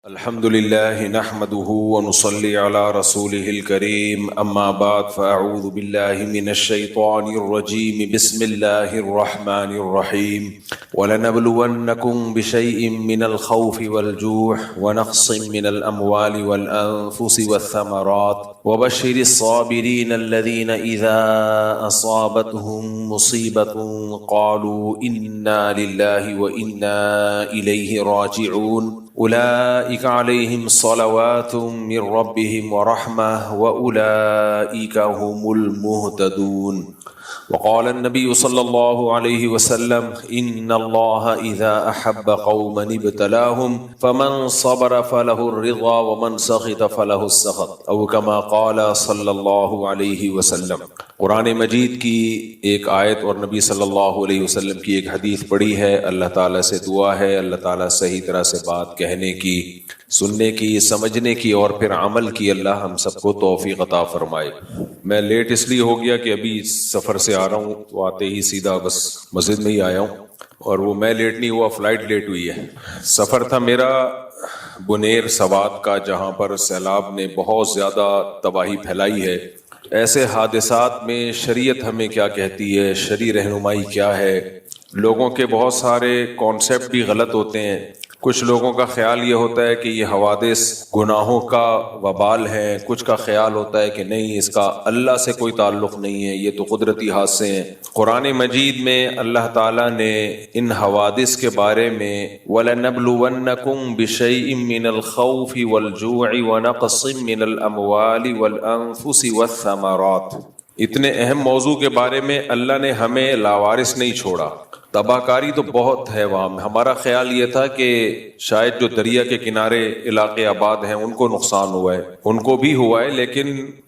الحمد لله نحمده ونصلي على رسوله الكريم أما بعد فأعوذ بالله من الشيطان الرجيم بسم الله الرحمن الرحيم ولنبلونكم بشيء من الخوف والجوع ونقص من الأموال والأنفس والثمرات وبشر الصابرين الذين إذا أصابتهم مصيبة قالوا إنا لله وإنا إليه راجعون أولئك عليهم صلوات من ربهم ورحمة وأولئك هم المهتدون وقال النبي صلى الله عليه وسلم إن الله إذا أحب قوما ابتلاهم فمن صبر فله الرضا ومن سخط فله السخط أو كما قال صلی اللہ علیہ وسلم۔ قرآن مجید کی ایک آیت اور نبی صلی اللہ علیہ وسلم کی ایک حدیث پڑھی ہے۔ اللہ تعالیٰ سے دعا ہے اللہ تعالیٰ صحیح طرح سے بات کہنے کی، سننے کی، سمجھنے کی اور پھر عمل کی اللہ ہم سب کو توفیق عطا فرمائے۔ میں لیٹ اس لیے ہو گیا کہ ابھی سفر سے آ رہا ہوں تو آتے ہی سیدھا بس مسجد میں ہی آیا ہوں، اور وہ میں لیٹ نہیں ہوا، فلائٹ لیٹ ہوئی ہے۔ سفر تھا میرا بنیر سوات کا، جہاں پر سیلاب نے بہت زیادہ تباہی پھیلائی ہے۔ ایسے حادثات میں شریعت ہمیں کیا کہتی ہے، شرعی رہنمائی کیا ہے؟ لوگوں کے بہت سارے کانسیپٹ بھی غلط ہوتے ہیں۔ کچھ لوگوں کا خیال یہ ہوتا ہے کہ یہ حوادث گناہوں کا وبال ہے، کچھ کا خیال ہوتا ہے کہ نہیں، اس کا اللہ سے کوئی تعلق نہیں ہے، یہ تو قدرتی حادثے ہیں۔ قرآن مجید میں اللہ تعالیٰ نے ان حوادث کے بارے میں وَلَنَبْلُوَنَّكُمْ بِشَيْءٍ مِّنَ الْخَوْفِ وَالْجُوعِ وَنَقْصٍ مِّنَ الْأَمْوَالِ وَالْأَنفُسِ وَالثَّمَرَاتِ، اتنے اہم موضوع کے بارے میں اللہ نے ہمیں لاوارث نہیں چھوڑا۔ تباہ کاری تو بہت ہے وہاں۔ ہمارا خیال یہ تھا کہ شاید جو دریا کے کنارے علاقے آباد ہیں ان کو نقصان ہوا ہے، ان کو بھی ہوا ہے، لیکن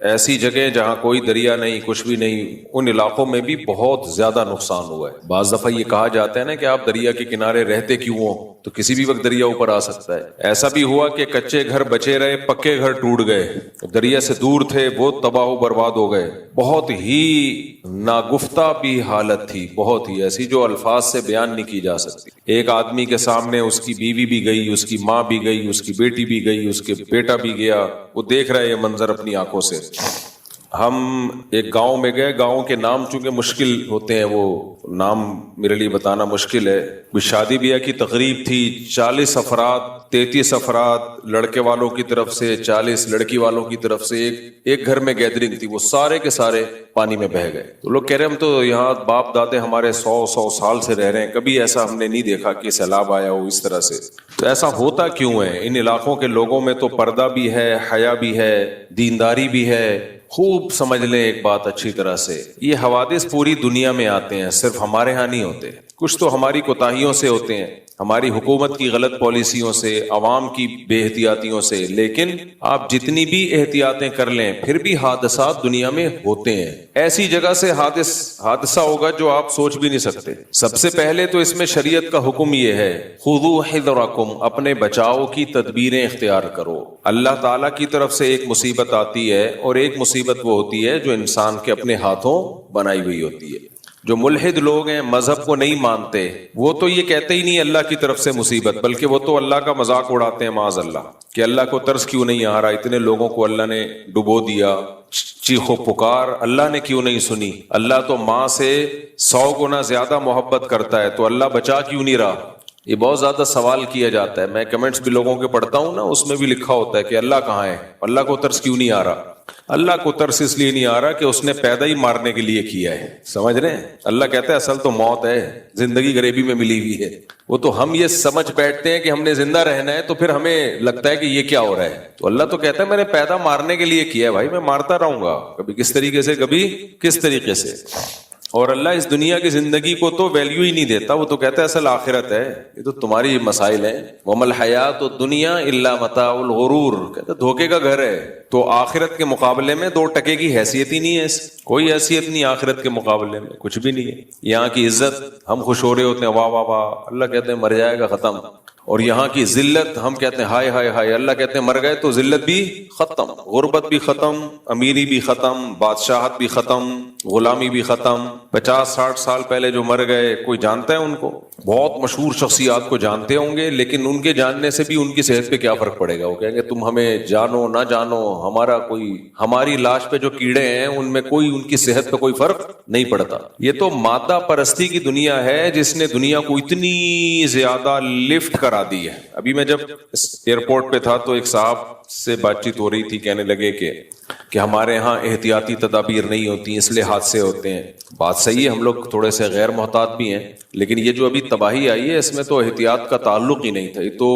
ایسی جگہ جہاں کوئی دریا نہیں، کچھ بھی نہیں، ان علاقوں میں بھی بہت زیادہ نقصان ہوا ہے۔ بعض دفعہ یہ کہا جاتا ہے نا کہ آپ دریا کے کنارے رہتے کیوں ہو، تو کسی بھی وقت دریا اوپر آ سکتا ہے۔ ایسا بھی ہوا کہ کچے گھر بچے رہے، پکے گھر ٹوٹ گئے، دریا سے دور تھے وہ تباہ و برباد ہو گئے۔ بہت ہی ناگفتہ بھی حالت تھی، بہت ہی ایسی جو الفاظ سے بیان نہیں کی جا سکتی۔ ایک آدمی کے سامنے اس کی بیوی بھی گئی، اس کی ماں بھی گئی، اس کی بیٹی بھی گئی، اس کے بیٹا بھی گیا، وہ دیکھ رہا ہے یہ منظر اپنی آنکھوں سے۔ ہم ایک گاؤں میں گئے، گاؤں کے نام چونکہ مشکل ہوتے ہیں، وہ نام میرے لیے بتانا مشکل ہے۔ کوئی شادی بیاہ کی تقریب تھی، 40 افراد، 33 افراد لڑکے والوں کی طرف سے، 40 لڑکی والوں کی طرف سے، ایک گھر میں گیدرنگ تھی، وہ سارے کے سارے پانی میں بہہ گئے۔ تو لوگ کہہ رہے ہیں ہم تو یہاں باپ دادے ہمارے 100 سال سے رہ رہے ہیں، کبھی ایسا ہم نے نہیں دیکھا کہ سیلاب آیا ہو اس طرح سے۔ تو ایسا ہوتا کیوں ہے؟ ان علاقوں کے لوگوں میں تو پردہ بھی ہے، حیا بھی ہے، دینداری بھی ہے۔ خوب سمجھ لیں ایک بات اچھی طرح سے، یہ حوادث پوری دنیا میں آتے ہیں، صرف ہمارے ہاں نہیں ہوتے۔ کچھ تو ہماری کوتاہیوں سے ہوتے ہیں، ہماری حکومت کی غلط پالیسیوں سے، عوام کی بے احتیاطیوں سے، لیکن آپ جتنی بھی احتیاطیں کر لیں پھر بھی حادثات دنیا میں ہوتے ہیں۔ ایسی جگہ سے حادثہ ہوگا جو آپ سوچ بھی نہیں سکتے۔ سب سے پہلے تو اس میں شریعت کا حکم یہ ہے، خذوا حذرکم، اپنے بچاؤ کی تدبیریں اختیار کرو۔ اللہ تعالیٰ کی طرف سے ایک مصیبت آتی ہے، اور ایک مصیبت وہ ہوتی ہے جو انسان کے اپنے ہاتھوں بنائی ہوئی ہوتی ہے۔ جو ملحد لوگ ہیں، مذہب کو نہیں مانتے، وہ تو یہ کہتے ہی نہیں اللہ کی طرف سے مصیبت، بلکہ وہ تو اللہ کا مذاق اڑاتے ہیں معاذ اللہ، کہ اللہ کو ترس کیوں نہیں آ رہا، اتنے لوگوں کو اللہ نے ڈبو دیا، چیخ و پکار اللہ نے کیوں نہیں سنی، اللہ تو ماں سے 100 گنا زیادہ محبت کرتا ہے، تو اللہ بچا کیوں نہیں رہا۔ یہ بہت زیادہ سوال کیا جاتا ہے، میں کمنٹس بھی لوگوں کے پڑھتا ہوں نا، اس میں بھی لکھا ہوتا ہے کہ اللہ کہاں ہے، اللہ کو ترس کیوں نہیں آ رہا۔ اللہ کو ترس اس لیے نہیں آ رہا کہ اس نے پیدا ہی مارنے کے لیے کیا ہے، سمجھ رہے ہیں؟ اللہ کہتا ہے اصل تو موت ہے، زندگی غریبی میں ملی ہوئی ہے۔ وہ تو ہم یہ سمجھ بیٹھتے ہیں کہ ہم نے زندہ رہنا ہے، تو پھر ہمیں لگتا ہے کہ یہ کیا ہو رہا ہے۔ تو اللہ تو کہتا ہے میں نے پیدا مارنے کے لیے کیا ہے، بھائی میں مارتا رہوں گا، کبھی کس طریقے سے، کبھی کس طریقے سے۔ اور اللہ اس دنیا کی زندگی کو تو ویلیو ہی نہیں دیتا، وہ تو کہتا ہے اصل آخرت ہے، یہ تو تمہاری مسائل ہیں۔ وَمَا الْحَيَاةُ الدُّنْيَا إِلَّا مَتَاعُ الْغُرُورِ، کہتا ہے دھوکے کا گھر ہے۔ تو آخرت کے مقابلے میں 2 ٹکے کی حیثیت ہی نہیں ہے، کوئی حیثیت نہیں آخرت کے مقابلے میں، کچھ بھی نہیں ہے۔ یہاں کی عزت ہم خوش ہو رہے ہوتے ہیں، واہ واہ واہ، اللہ کہتے ہیں مر جائے گا ختم۔ اور یہاں کی ذلت ہم کہتے ہیں ہائے ہائے ہائے، اللہ کہتے ہیں مر گئے تو ذلت بھی ختم، غربت بھی ختم، امیری بھی ختم، بادشاہت بھی ختم، غلامی بھی ختم۔ 50-60 سال پہلے جو مر گئے کوئی جانتا ہے ان کو؟ بہت مشہور شخصیات کو جانتے ہوں گے، لیکن ان کے جاننے سے بھی ان کی صحت پہ کیا فرق پڑے گا؟ وہ کہیں گے تم ہمیں جانو نہ جانو، ہماری لاش پہ جو کیڑے ہیں ان میں کوئی ان کی صحت پہ کوئی فرق نہیں پڑتا۔ یہ تو مادہ پرستی کی دنیا ہے جس نے دنیا کو اتنی زیادہ لفٹ کرا دی ہے۔ ابھی میں جب ایئرپورٹ پہ تھا تو ایک صاحب سے بات چیت ہو رہی تھی، کہنے لگے کہ ہمارے ہاں احتیاطی تدابیر نہیں ہوتی اس لیے حادثے ہوتے ہیں۔ بات صحیح ہے، ہم لوگ تھوڑے سے غیر محتاط بھی ہیں، لیکن یہ جو ابھی تباہی آئی ہے اس میں تو احتیاط کا تعلق ہی نہیں تھا۔ یہ تو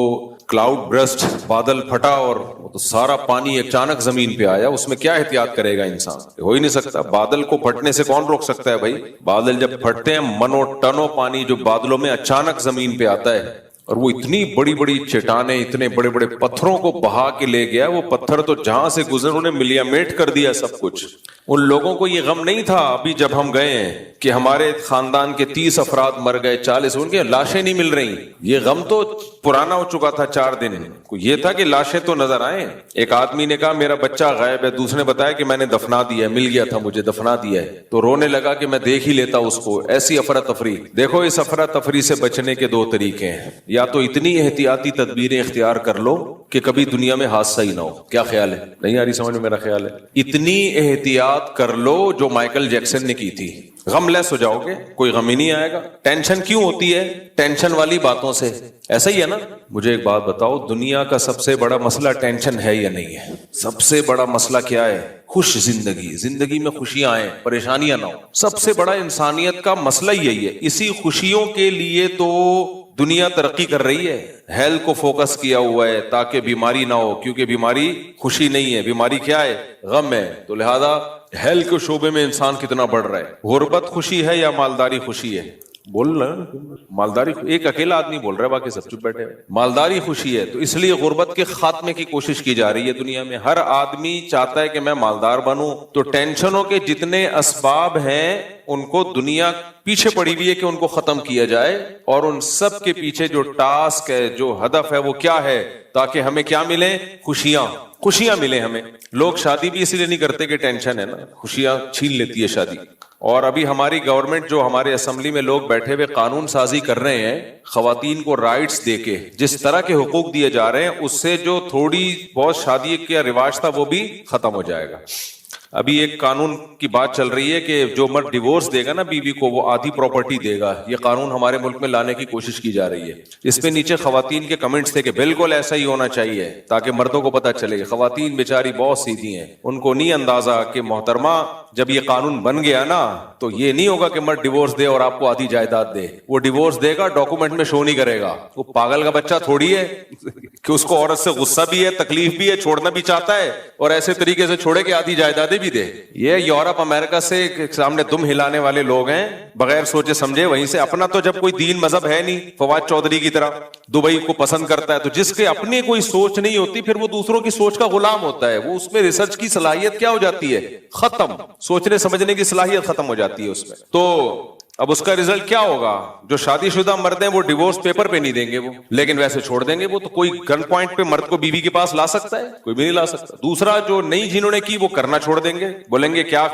کلاؤڈ برسٹ، بادل پھٹا اور تو سارا پانی اچانک زمین پہ آیا، اس میں کیا احتیاط کرے گا انسان؟ ہو ہی نہیں سکتا۔ بادل کو پھٹنے سے کون روک سکتا ہے بھائی؟ بادل جب پھٹتے ہیں منو ٹنوں پانی جو بادلوں میں اچانک زمین پہ آتا ہے، اور وہ اتنی بڑی بڑی چٹانیں، اتنے بڑے بڑے پتھروں کو بہا کے لے گیا، وہ پتھر تو جہاں سے گزر انہوں نے ملیامیٹ کر دیا سب کچھ۔ ان لوگوں کو یہ غم نہیں تھا ابھی جب ہم گئے ہیں کہ ہمارے خاندان کے 30 افراد مر گئے، 40 ان کے لاشیں نہیں مل رہی۔ یہ غم تو پرانا ہو چکا تھا 4 دن۔ یہ تھا کہ لاشیں تو نظر آئیں۔ ایک آدمی نے کہا میرا بچہ غائب ہے، دوسرے نے بتایا کہ میں نے دفنا دیا ہے، مل گیا تھا مجھے، دفنا دیا ہے، تو رونے لگا کہ میں دیکھ ہی لیتا اس کو۔ ایسی افراتفری۔ دیکھو اس افراتفری سے بچنے کے 2 طریقے ہیں، یا تو اتنی احتیاطی تدبیریں اختیار کر لو کہ کبھی دنیا میں حادثہ ہی نہ ہو۔ کیا خیال ہے؟ نہیں آ رہی سمجھ میں؟ میرا خیال ہے اتنی احتیاط کر لو جو مائیکل جیکسن نے کی تھی، غم لیس ہو جاؤ گے، کوئی غم ہی نہیں آئے گا۔ ٹینشن کیوں ہوتی ہے؟ ٹینشن والی باتوں سے۔ ایسا ہی ہے نا؟ مجھے ایک بات بتاؤ، دنیا کا سب سے بڑا مسئلہ ٹینشن ہے یا نہیں ہے؟ سب سے بڑا مسئلہ کیا ہے؟ خوش زندگی، زندگی میں خوشیاں آئیں، پریشانیاں نہ ہو۔ سب سے بڑا انسانیت کا مسئلہ یہی ہے۔ اسی خوشیوں کے لیے تو دنیا ترقی کر رہی ہے، ہیلتھ کو فوکس کیا ہوا ہے تاکہ بیماری نہ ہو، کیونکہ بیماری خوشی نہیں ہے، بیماری کیا ہے؟ غم ہے۔ تو لہذا ہیلتھ کے شعبے میں انسان کتنا بڑھ رہا ہے۔ غربت خوشی ہے یا مالداری خوشی ہے؟ بول رہا مالداری، ایک اکیلا آدمی بول رہا ہے، باقی سب چپ بیٹھے ہیں۔ مالداری خوشی ہے، تو اس لیے غربت کے خاتمے کی کوشش کی جا رہی ہے دنیا میں۔ ہر آدمی چاہتا ہے کہ میں مالدار بنوں، تو ٹینشنوں کے جتنے اسباب ہیں ان کو دنیا پیچھے پڑی ہوئی ہے کہ ان کو ختم کیا جائے، اور ان سب کے پیچھے جو ٹاسک ہے، جو ہدف ہے، وہ کیا ہے؟ تاکہ ہمیں کیا ملے؟ خوشیاں ملیں ہمیں۔ لوگ شادی بھی اس لیے نہیں کرتے کہ ٹینشن ہے نا، خوشیاں چھین لیتی ہے شادی۔ اور ابھی ہماری گورنمنٹ جو ہمارے اسمبلی میں لوگ بیٹھے ہوئے قانون سازی کر رہے ہیں خواتین کو رائٹس دے کے، جس طرح کے حقوق دیے جا رہے ہیں، اس سے جو تھوڑی بہت شادی کا رواج تھا وہ بھی ختم ہو جائے گا۔ ابھی ایک قانون کی بات چل رہی ہے کہ جو مرد ڈیورس دے گا نا بیوی کو، وہ آدھی پراپرٹی دے گا۔ یہ قانون ہمارے ملک میں لانے کی کوشش کی جا رہی ہے۔ اس پہ نیچے خواتین کے کمنٹس تھے کہ بالکل ایسا ہی ہونا چاہیے تاکہ مردوں کو پتہ چلے۔ خواتین بیچاری بہت سیدھی ہیں، ان کو نہیں اندازہ کہ محترمہ جب یہ قانون بن گیا نا تو یہ نہیں ہوگا کہ مرد ڈیورس دے اور آپ کو آدھی جائیداد دے۔ وہ ڈیورس دے گا، ڈاکومنٹ میں شو نہیں کرے گا۔ وہ پاگل کا بچہ تھوڑی ہے کہ اس کو عورت سے غصہ بھی ہے، تکلیف بھی ہے، چھوڑنا بھی چاہتا ہے اور ایسے طریقے سے چھوڑے کہ آدھی جائیدادیں بھی دے۔ یہ یورپ امریکہ سے سامنے دم ہلانے والے لوگ ہیں بغیر سوچے سمجھے۔ وہیں سے اپنا تو جب کوئی دین مذہب ہے نہیں، فواد چودھری کی طرح دبئی کو پسند کرتا ہے، تو جس کے اپنے کوئی سوچ نہیں ہوتی پھر وہ دوسروں کی سوچ کا غلام ہوتا ہے۔ وہ اس میں ریسرچ کی صلاحیت کیا ہو جاتی ہے؟ ختم۔ سوچنے سمجھنے کی صلاحیت ختم ہو جاتی ہے اس میں۔ تو اب اس کا رزلٹ کیا ہوگا؟ جو شادی شدہ مرد ہیں وہ ڈیورس پیپر پہ نہیں دیں گے، وہ لیکن ویسے چھوڑ دیں گے۔ وہ تو کوئی گن پوائنٹ پہ مرد کو بیوی کے پاس لا سکتا ہے؟ کوئی بھی نہیں لا سکتا۔ دوسرا جو نہیں جنہوں نے کی وہ کرنا چھوڑ دیں گے، بولیں گے کیا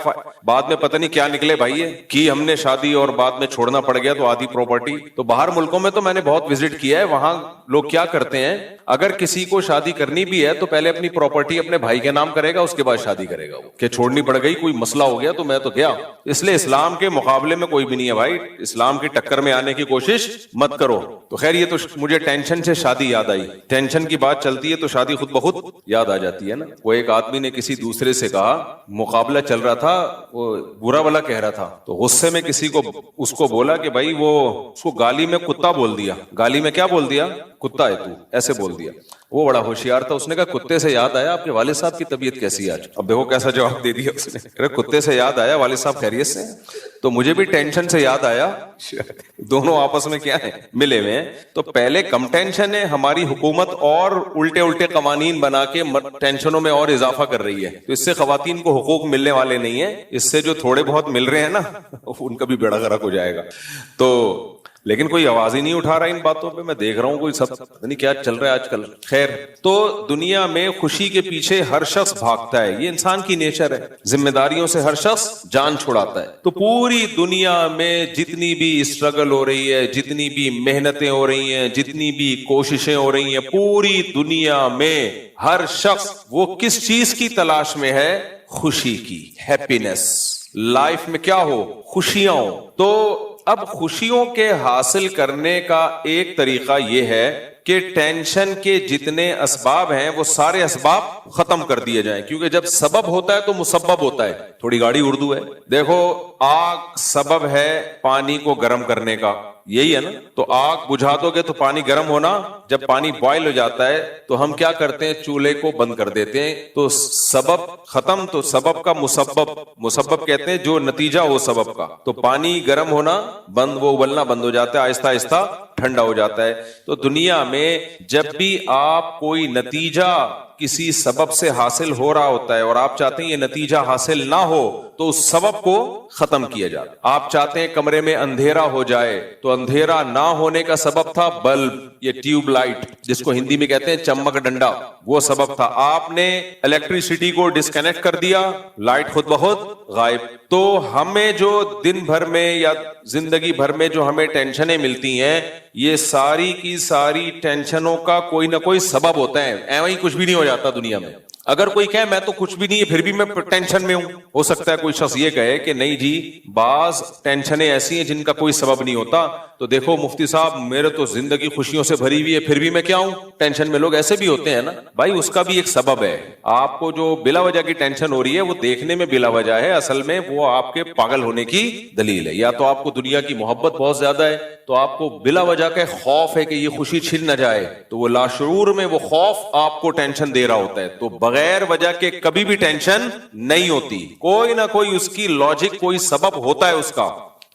بعد میں پتہ نہیں کیا نکلے بھائی ہے کی ہم نے شادی اور بعد میں چھوڑنا پڑ گیا تو آدھی پراپرٹی۔ تو باہر ملکوں میں تو میں نے بہت وزٹ کیا ہے، وہاں لوگ کیا کرتے ہیں، اگر کسی کو شادی کرنی بھی ہے تو پہلے اپنی پراپرٹی اپنے بھائی کے نام کرے گا، اس کے بعد شادی کرے گا۔ وہ کہ چھوڑنی پڑ گئی، کوئی مسئلہ ہو گیا تو میں تو گیا۔ اس لیے اسلام کے مقابلے میں کوئی بھی نہیں ہے بھائی، اسلام کی ٹکر میں آنے کی کوشش مت کرو۔ تو خیر یہ تو مجھے ٹینشن سے شادی یاد آئی۔ ٹینشن کی بات چلتی ہے تو شادی خود بخود یاد آ جاتی ہے نا۔ وہ ایک آدمی نے کسی دوسرے سے کہا، مقابلہ چل رہا تھا، وہ برا بلا کہہ رہا تھا، تو غصے میں کسی کو اس کو بولا کہ بھائی وہ اس کو گالی میں کتا بول دیا۔ گالی میں کیا بول دیا؟ کتا ہے تو، ایسے بول دیا۔ وہ بڑا ہوشیار تھا، اس نے کہا کتے سے یاد آیا آپ کے والد صاحب کی طبیعت کیسی ہے آج؟ اب دیکھو کیسا جواب دے دیا اس نے، کتے سے یاد آیا والد صاحب خیریت سے؟ تو مجھے بھی ٹینشن سے یاد آیا، دونوں آپس میں کیا ہے ملے ہوئے ہیں۔ تو پہلے کم ٹینشن ہے، ہماری حکومت اور الٹے قوانین بنا کے ٹینشنوں میں اور اضافہ کر رہی ہے، تو اس سے خواتین کو حقوق ملنے والے نہیں ہیں، اس سے جو تھوڑے بہت مل رہے ہیں نا ان کا بھی بیڑا غرق ہو جائے گا۔ تو لیکن کوئی آواز ہی نہیں اٹھا رہا ان باتوں پہ. میں دیکھ رہا ہوں کوئی سب پتہ نہیں کیا چل رہا ہے آج کل. خیر, تو دنیا میں خوشی کے پیچھے ہر شخص بھاگتا ہے, یہ انسان کی نیچر ہے. ذمہ داریوں سے ہر شخص جان چھڑاتا ہے. تو پوری دنیا میں جتنی بھی اسٹرگل ہو رہی ہے, جتنی بھی محنتیں ہو رہی ہیں, جتنی بھی کوششیں ہو رہی ہیں, پوری دنیا میں ہر شخص وہ کس چیز کی تلاش میں ہے؟ خوشی کی, ہیپینس. لائف میں کیا ہو؟ خوشیاں ہو. تو اب خوشیوں کے حاصل کرنے کا ایک طریقہ یہ ہے کہ ٹینشن کے جتنے اسباب ہیں وہ سارے اسباب ختم کر دیے جائیں, کیونکہ جب سبب ہوتا ہے تو مسبب ہوتا ہے. تھوڑی گاڑی اردو ہے. دیکھو, آگ سبب ہے پانی کو گرم کرنے کا, یہی ہے نا. تو آگ بجھا دو گے تو پانی گرم ہونا, جب پانی بوائل ہو جاتا ہے تو ہم کیا کرتے ہیں؟ چولہے کو بند کر دیتے ہیں. تو سبب ختم, تو سبب کا مسبب, مسبب کہتے ہیں جو نتیجہ ہو سبب کا. تو پانی گرم ہونا بند, وہ ابلنا بند ہو جاتا ہے, آہستہ آہستہ ٹھنڈا ہو جاتا ہے. تو دنیا میں جب بھی آپ کوئی نتیجہ کسی سبب سے حاصل ہو رہا ہوتا ہے اور آپ چاہتے ہیں یہ نتیجہ حاصل نہ ہو تو اس سبب کو ختم کیا جائے. آپ چاہتے ہیں کمرے میں اندھیرا ہو جائے, تو اندھیرا نہ ہونے کا سبب تھا بلب, یہ ٹیوب لائٹ جس کو ہندی میں کہتے ہیں چمک ڈنڈا, وہ سبب تھا. آپ نے الیکٹریسٹی کو ڈسکنیکٹ کر دیا, لائٹ خود بخود غائب. تو ہمیں جو دن بھر میں یا زندگی بھر میں جو ہمیں ٹینشنیں ملتی ہیں, یہ ساری کی ساری ٹینشنوں کا کوئی نہ کوئی سبب ہوتا ہے. ایویں کچھ بھی نہیں ہو جاتا دنیا میں. اگر کوئی کہے میں تو کچھ بھی نہیں ہے پھر بھی میں ٹینشن میں ہوں, ہو سکتا ہے کوئی شخص یہ کہے کہ نہیں جی, بعض ٹینشنیں ایسی ہیں جن کا کوئی سبب نہیں ہوتا. تو دیکھو مفتی صاحب, میرے تو زندگی خوشیوں سے بھری ہوئی ہے پھر بھی میں کیا ہوں؟ ٹینشن میں. لوگ ایسے بھی ہوتے ہیں نا بھائی, اس کا بھی ایک سبب ہے. آپ کو جو بلا وجہ کی ٹینشن ہو رہی ہے وہ دیکھنے میں بلا وجہ ہے, اصل میں وہ آپ کے پاگل ہونے کی دلیل ہے. یا تو آپ کو دنیا کی محبت بہت زیادہ ہے, تو آپ کو بلا وجہ کا خوف ہے کہ یہ خوشی چھن نہ جائے, تو وہ لاشعور میں وہ خوف آپ کو ٹینشن دے رہا ہوتا ہے. تو بغیر وجہ کے کبھی بھی ٹینشن نہیں ہوتی, کوئی نہ کوئی اس کی لاجک, کوئی سبب ہوتا ہے اس کا.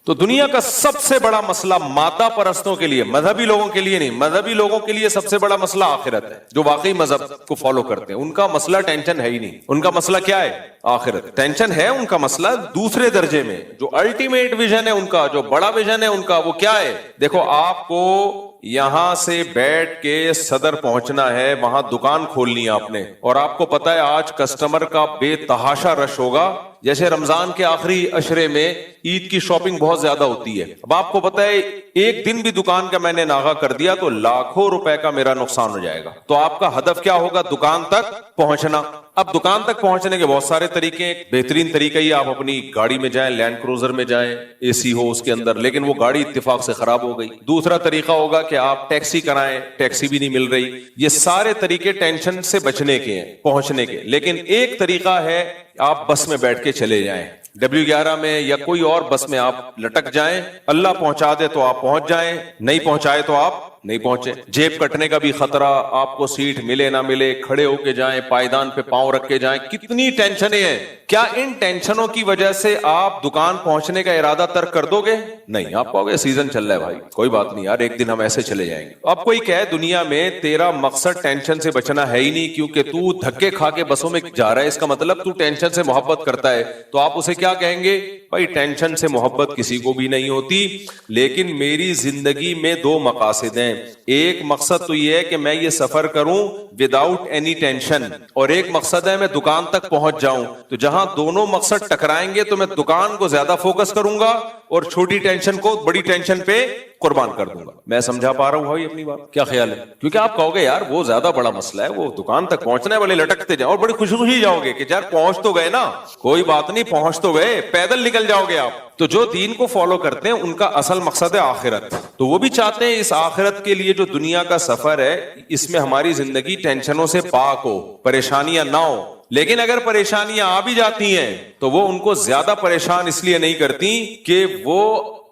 تو دنیا کا سب سے بڑا مسئلہ مادہ پرستوں کے لیے, مذہبی لوگوں کے لیے نہیں, مذہبی لوگوں کے لیے سب سے بڑا مسئلہ آخرت ہے. جو واقعی مذہب کو فالو کرتے ہیں ان کا مسئلہ ٹینشن ہے ہی نہیں. ان کا مسئلہ کیا ہے؟ آخرت. ٹینشن ہے ان کا مسئلہ دوسرے درجے میں. جو الٹیمیٹ ویژن ہے ان کا, جو بڑا ویژن ہے ان کا, وہ کیا ہے؟ دیکھو, آپ کو یہاں سے بیٹھ کے صدر پہنچنا ہے, وہاں دکان کھولنی ہے آپ نے, اور آپ کو پتا ہے آج کسٹمر کا بے تحاشا رش ہوگا. جیسے رمضان کے آخری عشرے میں عید کی شاپنگ بہت زیادہ ہوتی ہے. اب آپ کو پتا ہے ایک دن بھی دکان کا میں نے ناغہ کر دیا تو لاکھوں روپے کا میرا نقصان ہو جائے گا. تو آپ کا ہدف کیا ہوگا؟ دکان تک پہنچنا. اب دکان تک پہنچنے کے بہت سارے طریقے ہیں. بہترین طریقہ یہ آپ اپنی گاڑی میں جائیں, لینڈ کروزر میں جائیں, اے سی ہو اس کے اندر, لیکن وہ گاڑی اتفاق سے خراب ہو گئی. دوسرا طریقہ ہوگا کہ آپ ٹیکسی کرائیں, ٹیکسی بھی نہیں مل رہی. یہ سارے طریقے ٹینشن سے بچنے کے ہیں, پہنچنے کے. لیکن ایک طریقہ ہے, آپ بس میں بیٹھ کے چلے جائیں, W11 میں یا کوئی اور بس میں آپ لٹک جائیں, اللہ پہنچا دے تو آپ پہنچ جائیں, نہیں پہنچائے تو آپ نہیں پہنچے. جیب کٹنے کا بھی خطرہ, آپ کو سیٹ ملے نہ ملے, کھڑے ہو کے جائیں, پائیدان پہ پاؤں رکھ کے جائیں. کتنی ٹینشنیں ہیں. کیا ان ٹینشنوں کی وجہ سے آپ دکان پہنچنے کا ارادہ ترک کر دو گے؟ نہیں, آپ کہو گے سیزن چل رہا ہے بھائی, کوئی بات نہیں یار, ایک دن ہم ایسے چلے جائیں گے. اب کوئی کہے دنیا میں تیرا مقصد ٹینشن سے بچنا ہے ہی نہیں, کیونکہ تو دھکے کھا کے بسوں میں جا رہا ہے, اس کا مطلب تو ٹینشن سے محبت کرتا ہے. تو آپ اسے کیا کہیں گے؟ بھائی ٹینشن سے محبت کسی کو بھی نہیں ہوتی, لیکن میری زندگی میں دو مقاصد ہیں. ایک مقصد تو یہ ہے کہ میں یہ سفر کروں وداؤٹ اینی ٹینشن, اور ایک مقصد ہے میں دکان تک پہنچ جاؤں. تو جہاں دونوں مقصد ٹکرائیں گے تو میں دکان کو زیادہ فوکس کروں گا اور چھوٹی ٹینشن کو بڑی ٹینشن پہ قربان کر دوں گا. میں سمجھا پا رہا ہوں بھائی اپنی بات؟ کیا خیال ہے؟ کیونکہ آپ کہو گے یار وہ زیادہ بڑا مسئلہ ہے, وہ دکان تک پہنچنا ہے, بولے لٹکتے جاؤ اور بڑی خوشی خوشی جاؤ گے کہ یار پہنچ تو گئے نا. کوئی بات نہیں, پہنچ تو گئے, پیدل نکل جاؤ گے آپ. تو جو دین کو فالو کرتے ہیں ان کا اصل مقصد ہے آخرت. تو وہ بھی چاہتے ہیں اس آخرت کے لیے جو دنیا کا سفر ہے اس میں ہماری زندگی ٹینشنوں سے پاک ہو, پریشانیاں نہ ہو. لیکن اگر پریشانیاں آ بھی جاتی ہیں تو وہ ان کو زیادہ پریشان اس لیے نہیں کرتی کہ وہ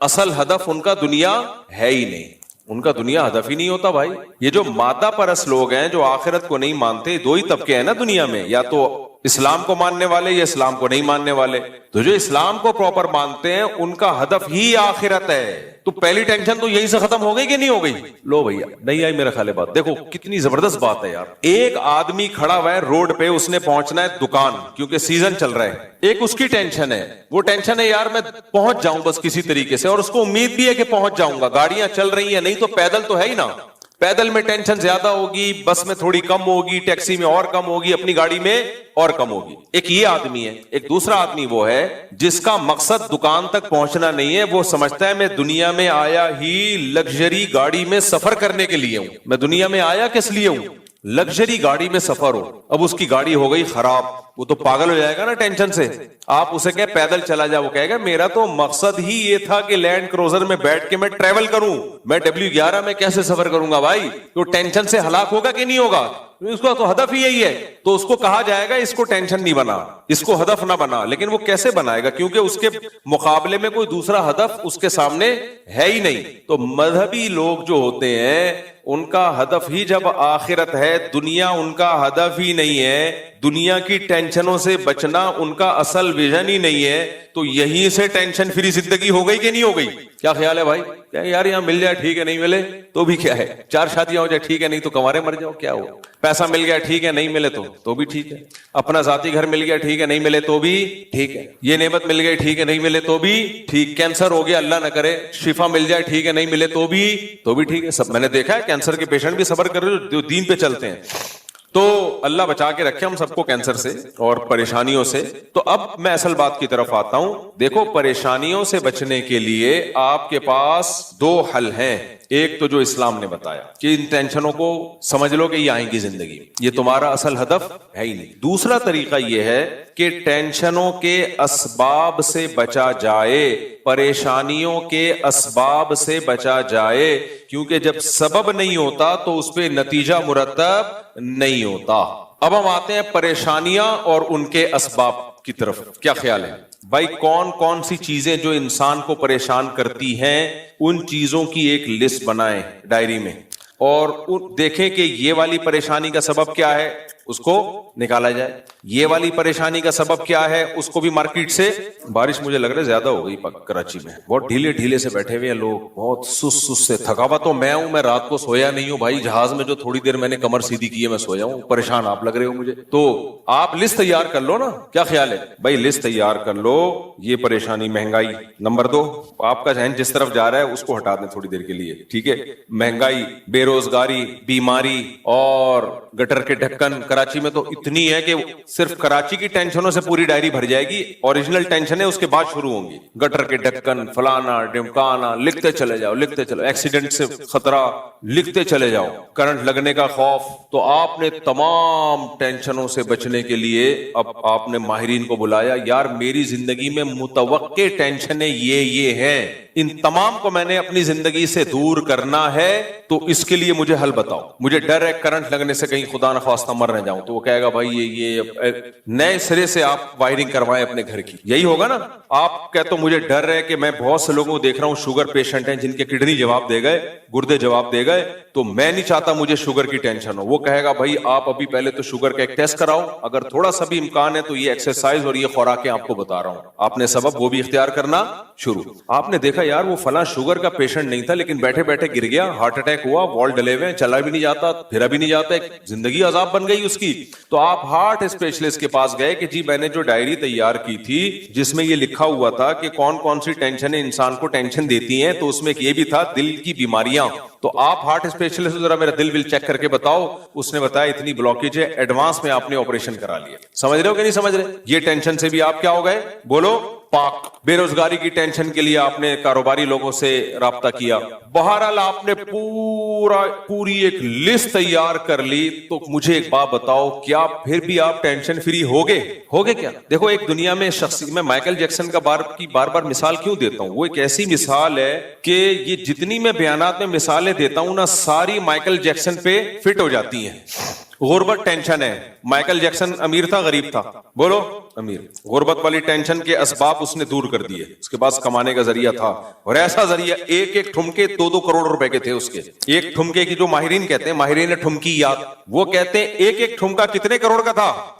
اصل ہدف ان کا دنیا ہے ہی نہیں, ان کا دنیا ہدف ہی نہیں ہوتا بھائی. یہ جو مادہ پرست لوگ ہیں جو آخرت کو نہیں مانتے, دو ہی طبقے ہیں نا دنیا میں, یا تو اسلام کو ماننے والے یا اسلام کو نہیں ماننے والے. تو جو اسلام کو پراپر مانتے ہیں ان کا ہدف ہی آخرت ہے. تو پہلی ٹینشن تو یہیں سے ختم ہو گئی کہ نہیں ہو گئی؟ لو بھیا نہیں آئی میرا خیال ہے بات. دیکھو کتنی زبردست بات ہے یار. ایک آدمی کھڑا ہوا ہے روڈ پہ, اس نے پہنچنا ہے دکان کیونکہ سیزن چل رہا ہے. ایک اس کی ٹینشن ہے, وہ ٹینشن ہے یار میں پہنچ جاؤں بس کسی طریقے سے, اور اس کو امید بھی ہے کہ پہنچ جاؤں گا. گاڑیاں چل رہی ہیں, نہیں تو پیدل تو ہے ہی نا. پیدل میں ٹینشن زیادہ ہوگی, بس میں تھوڑی کم ہوگی, ٹیکسی میں اور کم ہوگی, اپنی گاڑی میں اور کم ہوگی. ایک یہ آدمی ہے. ایک دوسرا آدمی وہ ہے جس کا مقصد دکان تک پہنچنا نہیں ہے, وہ سمجھتا ہے میں دنیا میں آیا ہی لگژری گاڑی میں سفر کرنے کے لیے ہوں. میں دنیا میں آیا کس لیے ہوں؟ لگژری گاڑی میں سفر ہو. اب اس کی گاڑی ہو گئی خراب, وہ تو پاگل ہو جائے گا نا ٹینشن سے. آپ اسے کہیں پیدل چلا جا, وہ کہے گا میرا تو مقصد ہی یہ تھا کہ لینڈ کروزر میں بیٹھ کے میں ٹریول کروں, میں W11 میں کیسے سفر کروں گا بھائی. تو ٹینشن سے ہلاک ہوگا کہ نہیں ہوگا؟ اس کا تو ہدف ہی یہی ہے. تو اس کو کہا جائے گا اس کو ٹینشن نہیں بنا, اس کو ہدف نہ بنا. لیکن وہ کیسے بنائے گا؟ کیونکہ اس کے مقابلے میں کوئی دوسرا ہدف اس کے سامنے ہے ہی نہیں. تو مذہبی لوگ جو ہوتے ہیں ان کا ہدف ہی جب آخرت ہے, دنیا ان کا ہدف ہی نہیں ہے, دنیا کی ٹینشنوں سے بچنا ان کا اصل ویژن ہی نہیں ہے. تو یہیں سے ٹینشن فری زندگی ہو گئی کہ نہیں ہو گئی؟ کیا خیال ہے بھائی؟ کیا یار یہاں مل جائے ٹھیک ہے, نہیں ملے تو بھی کیا ہے, 4 شادیاں ہو جائے ٹھیک ہے, نہیں تو کنوارے مر جاؤ کیا ہو, پیسہ مل گیا ٹھیک ہے, نہیں ملے تو بھی ٹھیک ہے, اپنا ذاتی گھر مل گیا ٹھیک ہے, نہیں ملے تو بھی ٹھیک ہے, یہ نعمت مل گئی ٹھیک ہے, نہیں ملے تو بھی ٹھیک, کینسر ہو گیا اللہ نہ کرے, شفا مل جائے ٹھیک ہے, نہیں ملے تو بھی ٹھیک ہے. سب میں نے دیکھا ہے کینسر کے پیشنٹ بھی صبر کر رہے جو دین پہ چلتے ہیں. تو اللہ بچا کے رکھے ہم سب کو کینسر سے اور پریشانیوں سے. تو اب میں اصل بات کی طرف آتا ہوں. دیکھو پریشانیوں سے بچنے کے لیے آپ کے پاس 2 حل ہیں. ایک تو جو اسلام نے بتایا کہ ان ٹینشنوں کو سمجھ لو کہ یہ آئیں گی زندگی, یہ تمہارا اصل ہدف ہے ہی نہیں. دوسرا طریقہ یہ ہے کہ ٹینشنوں کے اسباب سے بچا جائے, پریشانیوں کے اسباب سے بچا جائے, کیونکہ جب سبب نہیں ہوتا تو اس پہ نتیجہ مرتب نہیں ہوتا. اب ہم آتے ہیں پریشانیاں اور ان کے اسباب کی طرف. کیا خیال ہے بھائی, کون کون سی چیزیں جو انسان کو پریشان کرتی ہیں ان چیزوں کی ایک لسٹ بنائیں ڈائری میں, اور دیکھیں کہ یہ والی پریشانی کا سبب کیا ہے, اس کو نکالا جائے. یہ والی پریشانی کا سبب کیا ہے, اس کو بھی مارکیٹ سے. بارش مجھے لگ رہا ہے زیادہ ہو گئی کراچی میں, بہت ڈھیلے سے بیٹھے ہوئے ہیں لوگ, بہت سست سے. تھکا ہوا تو میں ہوں, میں رات کو سویا نہیں ہوں بھائی, جہاز میں جو تھوڑی دیر میں نے کمر سیدھی کی ہے میں سویا ہوں. پریشان آپ لگ رہے ہو مجھے. تو آپ لسٹ تیار کر لو نا, کیا خیال ہے بھائی, لسٹ تیار کر لو. یہ پریشانی مہنگائی نمبر 2, آپ کا ذہن جس طرف جا رہا ہے اس کو ہٹا دیں تھوڑی دیر کے لیے, ٹھیک ہے. مہنگائی, بے روزگاری, بیماری اور گٹر کے ڈھکن. کراچی میں تو اتنی ہے کہ صرف کراچی کی ٹینشنوں سے پوری ڈائری بھر جائے گی. اوریجنل ٹینشنیں اس کے بعد شروع ہوں گی. گٹر کے ڈھکن, فلانا ڈمکانا, لکھتے چلے جاؤ. ایکسیڈنٹ سے خطرہ لکھتے چلے جاؤ. کرنٹ لگنے کا خوف. تو آپ نے تمام ٹینشنوں سے بچنے کے لیے اب آپ نے ماہرین کو بلایا, یار میری زندگی میں متوقع ٹینشنیں یہ ہیں, ان تمام کو میں نے اپنی زندگی سے دور کرنا ہے, تو اس کے لیے مجھے حل بتاؤ. مجھے ڈر ہے کرنٹ لگنے سے کہیں خدا نخواستہ مر نہ جاؤں. تو وہ کہے گا بھائی یہ نئے سرے سے آپ وائرنگ کروائیں اپنے گھر کی. یہی ہوگا نا. آپ کہتے ہو مجھے ڈر ہے کہ میں بہت سے لوگوں کو دیکھ رہا ہوں شوگر پیشنٹ ہیں جن کے کڈنی جواب دے گئے, گردے جواب دے گئے, تو میں نہیں چاہتا مجھے شوگر کی ٹینشن ہو. وہ کہے گا بھائی آپ ابھی پہلے تو شوگر کا ایک ٹیسٹ کراؤ, اگر تھوڑا سا بھی امکان ہے تو یہ ایکسرسائز اور یہ خوراکیں آپ کو بتا رہا ہوں. آپ نے سبب وہ بھی اختیار کرنا شروع. آپ نے دیکھا یار وہ فلاں شوگر کا پیشنٹ نہیں تھا لیکن بیٹھے بیٹھے گر گیا, ہارٹ اٹیک ہوا, وال ڈلے ہوئے, چلا بھی نہیں جاتا, پھرا بھی نہیں جاتا, زندگی عذاب بن گئی اس کی. تو آپ ہارٹ اسپیشلسٹ کے پاس گئے کہ جی میں نے جو ڈائری تیار کی تھی جس میں یہ لکھا ہوا تھا کہ کون کون سی ٹینشنیں انسان کو ٹینشن دیتی ہیں, تو اس میں یہ بھی تھا دل کی بیماریاں. تو آپ ہارٹ اسپیشلسٹ ذرا میرا دل ول چیک کر کے بتاؤ. اس نے بتایا اتنی بلاکیج ہے, ایڈوانس میں آپ نے آپریشن کرا لیا. سمجھ رہے ہو کہ نہیں سمجھ رہے؟ یہ ٹینشن سے بھی آپ کیا ہو گئے بولو پاک. بے روزگاری کی ٹینشن کے لیے آپ نے کاروباری لوگوں سے رابطہ کیا. بہرحال آپ نے پوری ایک لسٹ تیار کر لی. تو مجھے ایک بات بتاؤ, کیا پھر بھی آپ ٹینشن فری ہوگے کیا؟ دیکھو ایک دنیا میں میں مائیکل جیکسن کا بار بار مثال کیوں دیتا ہوں, وہ ایک ایسی مثال ہے کہ یہ جتنی میں بیانات میں مثالیں دیتا ہوں نا ساری مائیکل جیکسن پہ فٹ ہو جاتی ہیں. غربت ٹینشن ہے. مائیکل جیکسن امیر تھا غریب تھا؟ بولو امیر. غربت والی ٹینشن کے اسباب اس نے دور کر دیے. اس کے پاس کمانے کا ذریعہ تھا, اور ایسا ذریعہ ایک ٹھمکے 2 کروڑ روپے کے تھے اس کے. ایک ٹھمکے کی جو ماہرین کہتے ہیں, ماہرین ٹھمکی یاد, وہ کہتے ہیں ایک ٹھمکا کتنے کروڑ کا تھا؟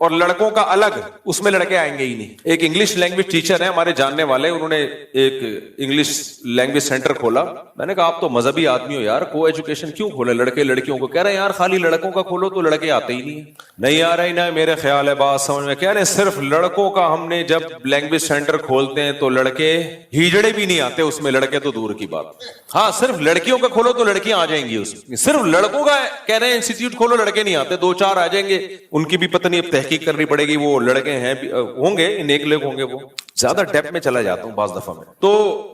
اور لڑکوں کا الگ, اس میں لڑکے آئیں گے ہی نہیں. ایک انگلش لینگویج ٹیچر ہیں ہمارے جاننے والے, انہوں نے ایک انگلش لینگویج سینٹر کھولا. میں نے کہا آپ تو مذہبی آدمی ہو یار, کو ایجوکیشن کیوں کھولے لڑکے لڑکیوں کو؟ کہہ رہے ہیں یار خالی لڑکوں کا کھولو تو لڑکے آتے ہی نہیں آ رہے. نہ میرے خیال ہے بات سمجھ میں. کہہ رہے ہیں صرف لڑکوں کا ہم نے جب لینگویج سینٹر کھولتے ہیں تو لڑکے ہیجڑے بھی نہیں آتے اس میں, لڑکے تو دور کی بات. ہاں صرف لڑکیوں کا کھولو تو لڑکیاں آ جائیں گی اس میں. صرف لڑکوں کا کہہ رہے ہیں انسٹیٹیوٹ کھولو, لڑکے نہیں آتے, 2-4 آ جائیں گے, ان کی بھی پتہ نہیں اب تحقیق کرنی پڑے گی. وہ لڑکے ہیں ہوں گے, نیک لوگ ہوں گے. وہ زیادہ ڈیپ میں چلا جاتا ہوں بعض دفعہ میں, تو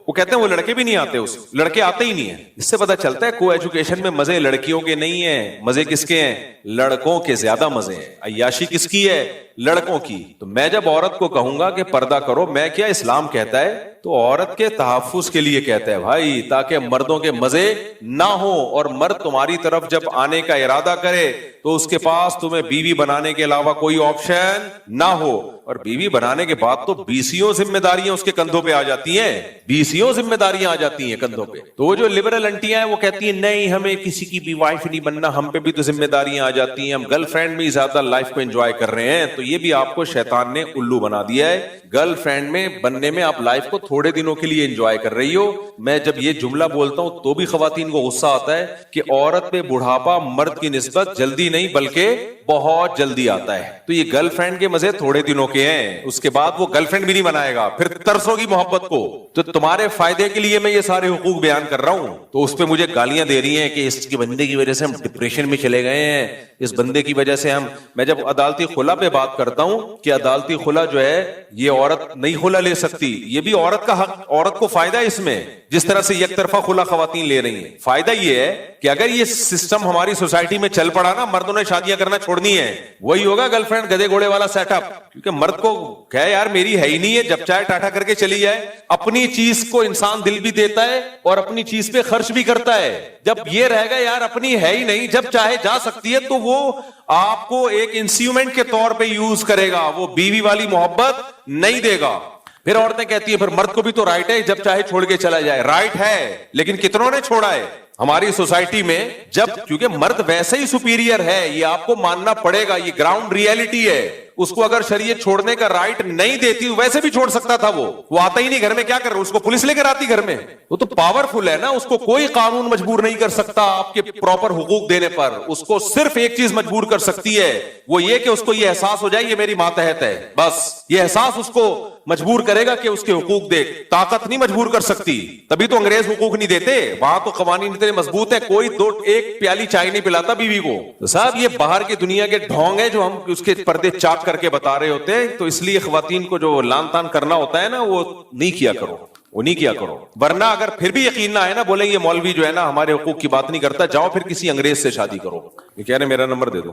وہ کہتے ہیں وہ لڑکے بھی نہیں آتے, اس لڑکے آتے ہی نہیں ہیں. اس سے پتہ چلتا ہے کو ایجوکیشن میں مزے لڑکیوں کے نہیں ہیں, مزے کس کے ہیں؟ لڑکوں کے زیادہ مزے ہیں. عیاشی کس کی ہے؟ لڑکوں کی. تو میں جب عورت کو کہوں گا کہ پردہ کرو, میں کیا اسلام کہتا ہے تو عورت کے تحفظ کے لیے کہتا ہے بھائی, تاکہ مردوں کے مزے نہ ہو, اور مرد تمہاری طرف جب آنے کا ارادہ کرے تو اس کے پاس تمہیں بیوی بنانے کے علاوہ کوئی آپشن نہ ہو. اور بیوی بنانے کے بعد تو 20 ذمہ داریاں اس کے کندھوں پہ آ جاتی ہیں, 20 ذمہ داریاں آ جاتی ہیں کندھوں پہ. تو وہ جو لبرل انٹیاں ہیں وہ کہتی ہیں نہیں ہمیں کسی کی بھی وائف نہیں بننا, ہم پہ بھی تو ذمہ داریاں آ جاتی ہیں, ہم گرل فرینڈ میں زیادہ لائف کو انجوائے کر رہے ہیں. تو یہ بھی آپ کو شیطان نے الو بنا دیا ہے. گرل فرینڈ میں بننے میں آپ لائف کو تھوڑے دنوں کے لیے انجوائے کر رہی ہو. میں جب یہ جملہ بولتا ہوں تو بھی خواتین کو غصہ آتا ہے کہ عورت پہ بڑھاپا مرد کی نسبت جلدی نہیں بلکہ بہت جلدی آتا ہے. تو یہ گرل فرینڈ کے مزے تھوڑے دنوں کے ہیں, اس کے بعد وہ گرل فرینڈ بھی نہیں بنائے گا, پھر ترسو گی محبت کو. تو تمہارے فائدے کے لیے میں یہ سارے حقوق بیان کر رہا ہوں, تو اس پہ مجھے گالیاں دے رہی ہیں کہ اس کے بندے کی وجہ سے ہم ڈپریشن میں چلے گئے ہیں, اس بندے کی وجہ سے ہم. میں جب عدالتی خلا پہ بات کرتا ہوں کہ عدالتی خلا جو ہے یہ عورت نہیں خلا لے سکتی, یہ بھی عورت کا حق, عورت کو فائدہ ہے اس میں. جس طرح سے یک طرفہ خلا خواتین لے رہی ہیں, فائدہ یہ ہے کہ اگر یہ سسٹم ہماری سوسائٹی میں چل پڑا نا, مردوں نے شادیاں کرنا چھوڑنی ہے, وہی ہوگا گرل فرینڈ گدے گھوڑے والا سیٹ اپ. کیونکہ مرد کو کہ یار میری ہے ہی نہیں ہے, جب چاہے ٹاٹا کر کے چلی جائے. اپنی چیز کو انسان دل بھی دیتا ہے اور اپنی چیز پہ خرچ بھی کرتا ہے. جب یہ رہے گا یار اپنی ہے ہی نہیں, جب چاہے جا سکتی ہے, تو وہ آپ کو ایک انسٹرومنٹ کے طور پہ یوز کرے گا, وہ بیوی والی محبت نہیں دے گا. پھر عورتیں کہتی ہیں پھر مرد کو بھی تو رائٹ ہے جب چاہے چھوڑ کے چلا جائے. رائٹ ہے, لیکن کتنوں نے چھوڑا ہے ہماری سوسائٹی میں؟ جب کیونکہ مرد ویسے ہی سپیریئر ہے, یہ آپ کو ماننا پڑے گا, یہ گراؤنڈ ریئلٹی ہے. اس کو اگر شریعت چھوڑنے کا رائٹ نہیں دیتی, ویسے بھی چھوڑ سکتا تھا, وہ آتا ہی نہیں گھر میں, کیا کر رہا ہے, اس کو پولیس لے کر آتی گھر میں. وہ تو پاورفل ہے نا, اس کو کوئی قانون مجبور نہیں کر سکتا آپ کے پراپر حقوق دینے پر. اس کو صرف ایک چیز مجبور کر سکتی ہے, وہ یہ کہ اس کو یہ احساس ہو جائے یہ میری ماتحت ہے, بس یہ احساس اس کو مجبور کرے گا کہ اس کے حقوق دے. طاقت نہیں مجبور کر سکتی, تبھی تو انگریز حقوق نہیں دیتے, وہاں تو قوانین اتنے مضبوط ہیں, کوئی ایک پیالی چائے نہیں پلاتا بیوی کو. تو صاحب یہ باہر کی دنیا کے ڈھونگ ہیں جو ہم اس کے پردے چاک کر کے بتا رہے ہوتے ہیں. تو اس لیے خواتین کو جو لان تان کرنا ہوتا ہے نا, وہ نہیں کیا کرو, وہ نہیں کیا کرو. ورنہ اگر پھر بھی یقین نہ آئے نا, بولیں یہ مولوی جو ہے نا ہمارے حقوق کی بات نہیں کرتا, جاؤ پھر کسی انگریز سے شادی کرو. یہ کہہ رہے میرا نمبر دے دو,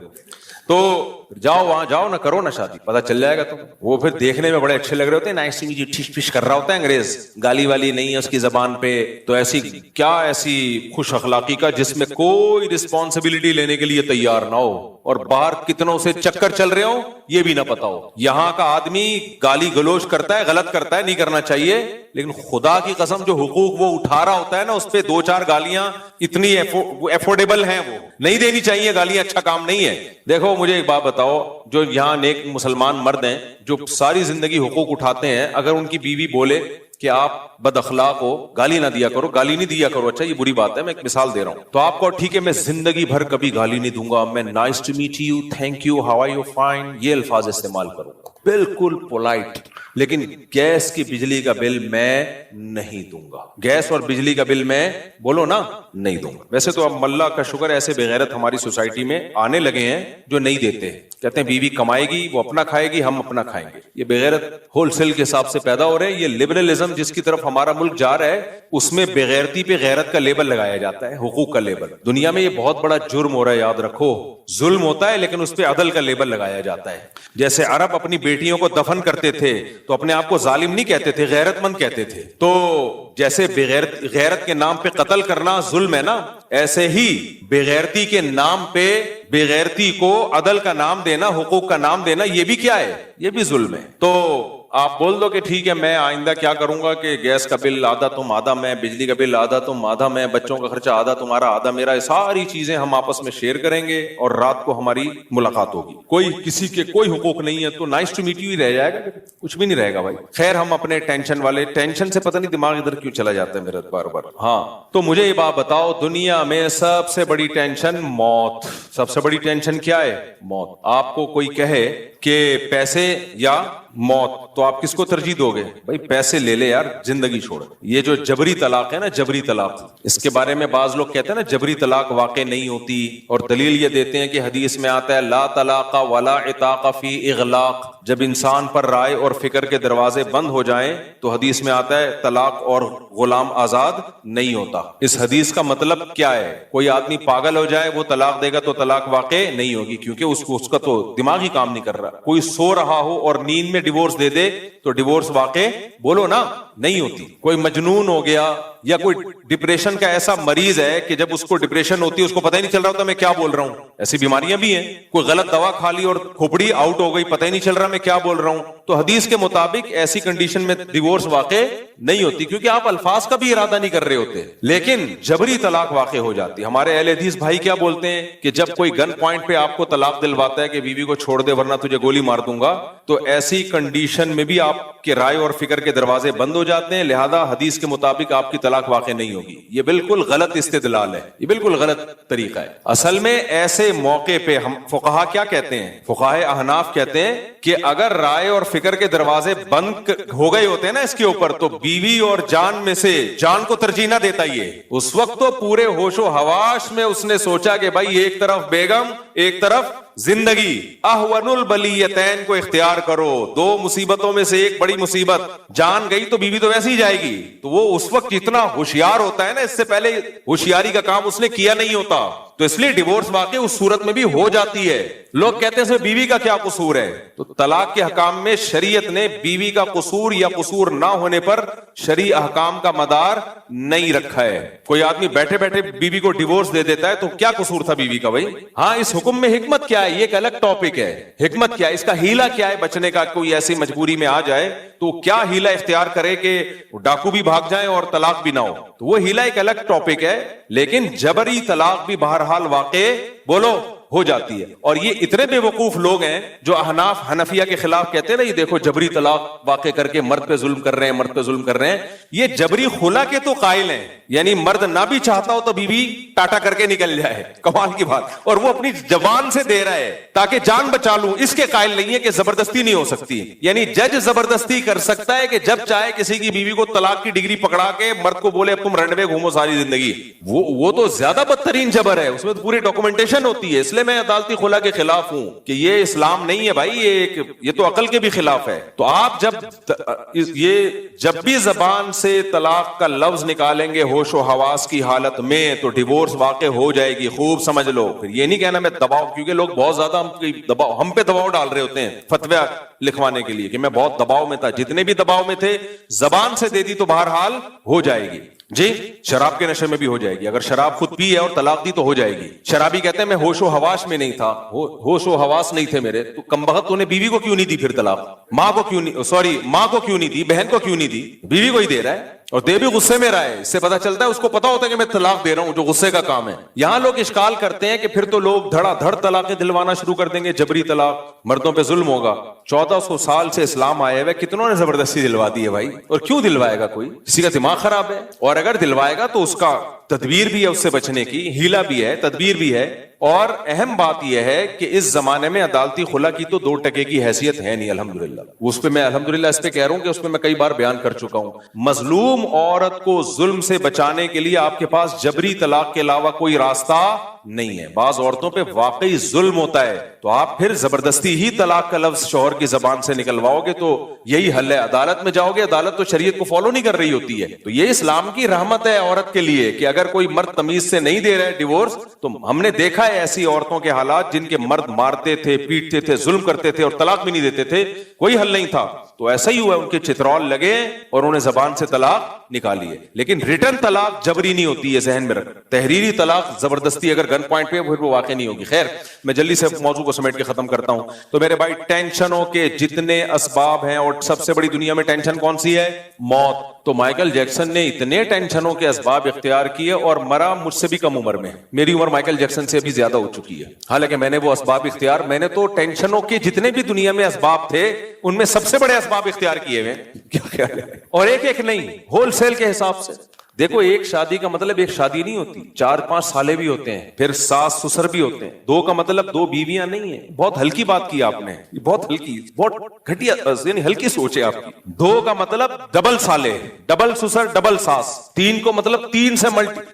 تو جاؤ وہاں جاؤ نہ کرو نہ شادی, پتہ چل جائے گا. تو وہ پھر دیکھنے میں بڑے اچھے لگ رہے ہوتے ہیں, نائس ٹو ٹھش پھش کر رہا ہوتا ہے انگریز, گالی والی نہیں ہے اس کی زبان پہ. تو ایسی کیا ایسی خوش اخلاقی کا جس میں کوئی رسپانسبلٹی لینے کے لیے تیار نہ ہو, اور باہر کتنوں سے چکر چل رہے ہو یہ بھی نہ پتا ہو. یہاں کا آدمی گالی گلوچ کرتا ہے, غلط کرتا ہے, نہیں کرنا چاہیے, لیکن خدا کی قسم جو حقوق وہ اٹھا رہا ہوتا ہے نا, اس پہ 2-4 گالیاں اتنی افورڈیبل ہیں, وہ نہیں دینی چاہیے گالیاں, اچھا کام نہیں ہے. دیکھو مجھے ایک بات بتاؤ, جو یہاں نیک مسلمان مرد ہیں جو ساری زندگی حقوق اٹھاتے ہیں, اگر ان کی بیوی بولے کہ آپ بد اخلاق ہو, گالی نہ دیا کرو, گالی نہیں دیا کرو, اچھا یہ بری بات ہے, میں ایک مثال دے رہا ہوں, تو آپ کو ٹھیک ہے میں زندگی بھر کبھی گالی نہیں دوں گا, میں nice to meet you, thank you, how are you, fine, یہ الفاظ استعمال کروں گا, بالکل پولائٹ. لیکن گیس کی بجلی کا بل میں نہیں دوں گا, گیس اور بجلی کا بل میں بولو نا نہیں دوں گا. ویسے تو اب اللہ کا شکر ایسے بغیرت ہماری سوسائٹی میں آنے لگے ہیں جو نہیں دیتے, کہتے ہیں بیوی کمائے گی, وہ اپنا کھائے گی, ہم اپنا کھائیں گے. یہ بغیرت ہول سیل کے حساب سے پیدا ہو رہے ہیں. یہ لبرلزم جس کی طرف ہمارا ملک جا رہا ہے, اس میں بغیرتی پہ غیرت کا لیبل لگایا جاتا ہے, حقوق کا لیبل. دنیا میں یہ بہت بڑا جرم ہو رہا ہے, یاد رکھو, ظلم ہوتا ہے لیکن اس پہ عدل کا لیبل لگایا جاتا ہے. جیسے عرب اپنی بیٹیوں کو دفن کرتے تھے تو اپنے آپ کو ظالم نہیں کہتے تھے, غیرت مند کہتے تھے. تو جیسے غیرت کے نام پہ قتل کرنا ظلم ہے نا, ایسے ہی بغیرتی کے نام پہ بغیرتی کو عدل کا نام دینا, حقوق کا نام دینا, یہ بھی کیا ہے, یہ بھی ظلم ہے. تو آپ بول دو کہ ٹھیک ہے میں آئندہ کیا کروں گا کہ گیس کا بل آدھا تم آدھا میں, بجلی کا بل آدھا تم آدھا میں, بچوں کا خرچہ آدھا تمہارا آدھا میرا, ساری چیزیں ہم آپس میں شیئر کریں گے اور رات کو ہماری ملاقات ہوگی, کوئی کسی کے کوئی حقوق نہیں ہے, تو نائس ٹو میٹ یو ہی رہ جائے گا, کچھ بھی نہیں رہے گا بھائی. خیر ہم اپنے ٹینشن والے, ٹینشن سے پتہ نہیں دماغ ادھر کیوں چلا جاتا ہے میرا بار بار. ہاں تو مجھے یہ بات بتاؤ, دنیا میں سب سے بڑی ٹینشن موت, سب سے بڑی ٹینشن کیا ہے؟ موت. آپ کو کوئی کہے کہ پیسے یا موت, تو آپ کس کو ترجیح دو گے؟ بھائی پیسے لے لے یار, زندگی چھوڑ. یہ جو جبری طلاق ہے نا, جبری طلاق, اس کے بارے میں بعض لوگ کہتے ہیں نا جبری طلاق واقع نہیں ہوتی, اور دلیل یہ دیتے ہیں کہ حدیث میں آتا ہے لا طلاق ولا عتاق فی اغلاق, جب انسان پر رائے اور فکر کے دروازے بند ہو جائیں تو حدیث میں آتا ہے طلاق اور غلام آزاد نہیں ہوتا. اس حدیث کا مطلب کیا ہے؟ کوئی آدمی پاگل ہو جائے وہ طلاق دے گا تو طلاق واقع نہیں ہوگی, کیونکہ اس کا تو دماغ ہی کام نہیں کر رہا. کوئی سو رہا ہو اور نیند میں ڈیورس دے دے تو ڈیورس واقع بولو نا نہیں ہوتی. کوئی مجنون ہو گیا یا کوئی ڈپریشن کا ایسا مریض ہے کہ جب اس کو ڈپریشن ہوتی ہے اس کو پتہ ہی نہیں چل رہا ہوتا میں کیا بول رہا ہوں, ایسی بیماریاں بھی ہیں. کوئی غلط دوا کھا لی اور کھوپڑی آؤٹ ہو گئی, پتہ ہی نہیں چل رہا میں کیا بول رہا ہوں. تو حدیث کے مطابق ایسی کنڈیشن میں ڈیورس واقع نہیں ہوتی, کیونکہ آپ الفاظ کا بھی ارادہ نہیں کر رہے ہوتے, لیکن جبری طلاق واقع ہو جاتی. ہمارے اہل حدیث بھائی کیا بولتے ہیں کہ جب کوئی گن پوائنٹ پہ آپ کو طلاق دلواتا ہے کہ بیوی کو چھوڑ دے ورنہ تجھے گولی مار دوں گا, تو ایسی کنڈیشن میں بھی آپ کے رائے اور فکر کے دروازے بند ہو جاتے ہیں, لہذا حدیث کے مطابق آپ کی طلاق واقع نہیں ہوگی. یہ بالکل غلط استدلال ہے, یہ بالکل غلط طریقہ ہے. اصل میں ایسے موقع پہ ہم فقہا کیا کہتے ہیں, فقہائے احناف کہتے ہیں کہ اگر رائے اور فکر کے دروازے بند ہو گئے ہوتے ہیں نا اس کے اوپر, تو بیوی اور جان میں سے جان کو ترجیح نہ دیتا. یہ اس وقت تو پورے ہوش و حواس میں اس نے سوچا کہ بھائی ایک طرف بیگم ایک طرف زندگی, احون البلیتین کو اختیار کرو, دو مصیبتوں میں سے ایک بڑی مصیبت, جان گئی تو بیوی تو ویسے ہی جائے گی. تو وہ اس وقت جتنا ہوشیار ہوتا ہے نا, اس سے پہلے ہوشیاری کا کام اس نے کیا نہیں ہوتا, تو اس لیے ڈیورس واقع اس صورت میں بھی ہو جاتی ہے. لوگ کہتے ہیں اس میں بیوی کا کیا قصور ہے, تو طلاق کے حکام میں شریعت نے بیوی کا قصور یا قصور نہ ہونے پر شرعی احکام کا مدار نہیں رکھا ہے. کوئی آدمی بیٹھے بیٹھے بیوی کو ڈیورس دے دیتا ہے تو کیا قصور تھا بیوی کا بھائی؟ ہاں اس حکم میں حکمت کیا ہے یہ ایک الگ ٹاپک ہے. حکمت کیا ہے, اس کا ہیلا کیا ہے بچنے کا؟ کوئی ایسی مجبوری میں آ جائے تو کیا ہیلا اختیار کرے کہ ڈاکو بھی بھاگ جائیں اور طلاق بھی نہ ہو, تو وہ ہیلا ایک الگ ٹاپک ہے. لیکن جبری طلاق بھی بہرحال واقع بولو ہو جاتی ہے. اور یہ اتنے بے وقوف لوگ ہیں جو احناف حنفیہ کے خلاف کہتے ہیں نا یہ دیکھو جبری طلاق واقع کر کے مرد پہ ظلم کر رہے ہیں, مرد پہ ظلم کر رہے ہیں. یہ جبری خلا کے تو قائل ہیں, یعنی مرد نہ بھی چاہتا ہو تو بیوی ٹاٹا کر کے نکل جائے, کمال کی بات, اور وہ اپنی زبان سے دے رہا ہے تاکہ جان بچا لوں, اس کے قائل نہیں ہے کہ زبردستی نہیں ہو سکتی. یعنی جج زبردستی کر سکتا ہے کہ جب چاہے کسی کی بیوی کو طلاق کی ڈگری پکڑا کے مرد کو بولے اب تم رنوے گھومو ساری زندگی, وہ تو زیادہ بدترین جبر ہے, اس میں تو پوری ڈاکومنٹیشن ہوتی ہے. اس لیے میں عدالتی خلا کے خلاف ہوں کہ یہ اسلام نہیں ہے بھائی, یہ تو عقل کے بھی خلاف ہے. تو آپ جب بھی زبان سے طلاق کا لفظ نکالیں گے ہوش و حواس کی حالت میں تو ڈیورس واقع ہو جائے گی. خوب سمجھ لو, پھر یہ نہیں کہنا میں دباؤ, کیونکہ لوگ بہت زیادہ ہم پہ دباؤ ڈال رہے ہوتے ہیں فتویٰ لکھوانے کے لیے کہ میں بہت دباؤ میں تھا. جتنے بھی دباؤ میں تھے زبان سے دے دی تو بہرحال ہو جائے گی. جی شراب کے نشے میں بھی ہو جائے گی, اگر شراب خود پی ہے اور طلاق دی تو ہو جائے گی. شرابی کہتے ہیں میں ہوش و حواس میں نہیں تھا, ہوش و حواس نہیں تھے میرے, تو کم بخت تو نے بیوی کو کیوں نہیں دی پھر طلاق؟ ماں کو کیوں نہیں, ماں کو کیوں نہیں دی, بہن کو کیوں نہیں دی, بیوی کو ہی دے رہا ہے, اور دے بھی غصے میں رہا ہے. اس سے پتا چلتا ہے اس کو پتا ہوتا ہے کہ میں طلاق دے رہا ہوں, جو غصے کا کام ہے. یہاں لوگ اشکال کرتے ہیں کہ پھر تو لوگ دھڑا دھڑ طلاقیں دلوانا شروع کر دیں گے, جبری طلاق, مردوں پہ ظلم ہوگا. 1400 سال سے اسلام آئے ہوئے کتنوں نے زبردستی دلوا دی ہے بھائی, اور کیوں دلوائے گا کوئی؟ کسی کا دماغ خراب ہے, اور اگر دلوائے گا تو اس کا تدبیر بھی ہے, اس سے بچنے کی ہیلا بھی ہے, تدبیر بھی ہے. اور اہم بات یہ ہے کہ اس زمانے میں عدالتی خلا کی تو 2 ٹکے کی حیثیت ہے نہیں الحمدللہ. اس پہ میں الحمدللہ اس پہ کہہ رہا ہوں کہ اس پہ میں کئی بار بیان کر چکا ہوں. مظلوم عورت کو ظلم سے بچانے کے لیے آپ کے پاس جبری طلاق کے علاوہ کوئی راستہ نہیں ہے. بعض عورتوں پہ واقعی ظلم ہوتا ہے تو آپ پھر زبردستی ہی طلاق کا لفظ شوہر کی زبان سے نکلواؤ گے تو یہی حل ہے. عدالت میں جاؤ گے, عدالت تو شریعت کو فالو نہیں کر رہی ہوتی ہے. تو یہ اسلام کی رحمت ہے عورت کے لیے کہ اگر کوئی مرد تمیز سے نہیں دے رہا ہے ڈیورس, تو ہم نے دیکھا ہے ایسی عورتوں کے حالات جن کے مرد مارتے تھے, پیٹتے تھے, ظلم کرتے تھے اور طلاق بھی نہیں دیتے تھے, کوئی حل نہیں تھا. تو ایسا ہی ہوا, ان کے چترول لگے اور انہیں زبان سے طلاق نکالی ہے. لیکن ریٹرن طلاق جبری نہیں ہوتی ہے, ذہن میں رکھ. تحریری طلاق زبردستی اگر گن پوائنٹ پہ پھر وہ واقع نہیں ہوگی. خیر, میں جلدی سے موضوع کو سمیٹ کے ختم کرتا ہوں. تو میرے بھائی, ٹینشنوں کے جتنے اسباب ہیں, اور سب سے بڑی دنیا میں ٹینشن کون سی ہے؟ موت. تو مائیکل جیکسن نے اتنے ٹینشنوں کے اسباب اختیار کیے اور مرا مجھ سے بھی کم عمر میں. میری عمر مائیکل جیکسن سے بھی زیادہ ہو چکی ہے, حالانکہ میں نے وہ اسباب اختیار, میں نے تو ٹینشنوں کے جتنے بھی دنیا میں اسباب تھے ان میں سب سے بڑے اسباب اختیار کیے ہوئے. کیا خیال ہے؟ اور ایک ایک نہیں, ہول سیل کے حساب سے. دیکھو, ایک شادی کا مطلب ایک شادی نہیں ہوتی, 4-5 سالے بھی ہوتے ہیں, پھر ساس سسر بھی ہوتے ہیں. 2 کا مطلب 2 بیویاں نہیں ہیں. بہت ہلکی بات کی آپ نے, بہت ہلکی, بہت گھٹیا, یعنی ہلکی سوچ ہے آپ کی. 2 کا مطلب ڈبل سالے, ڈبل سسر, ڈبل ساس. 3 کو مطلب 3 سے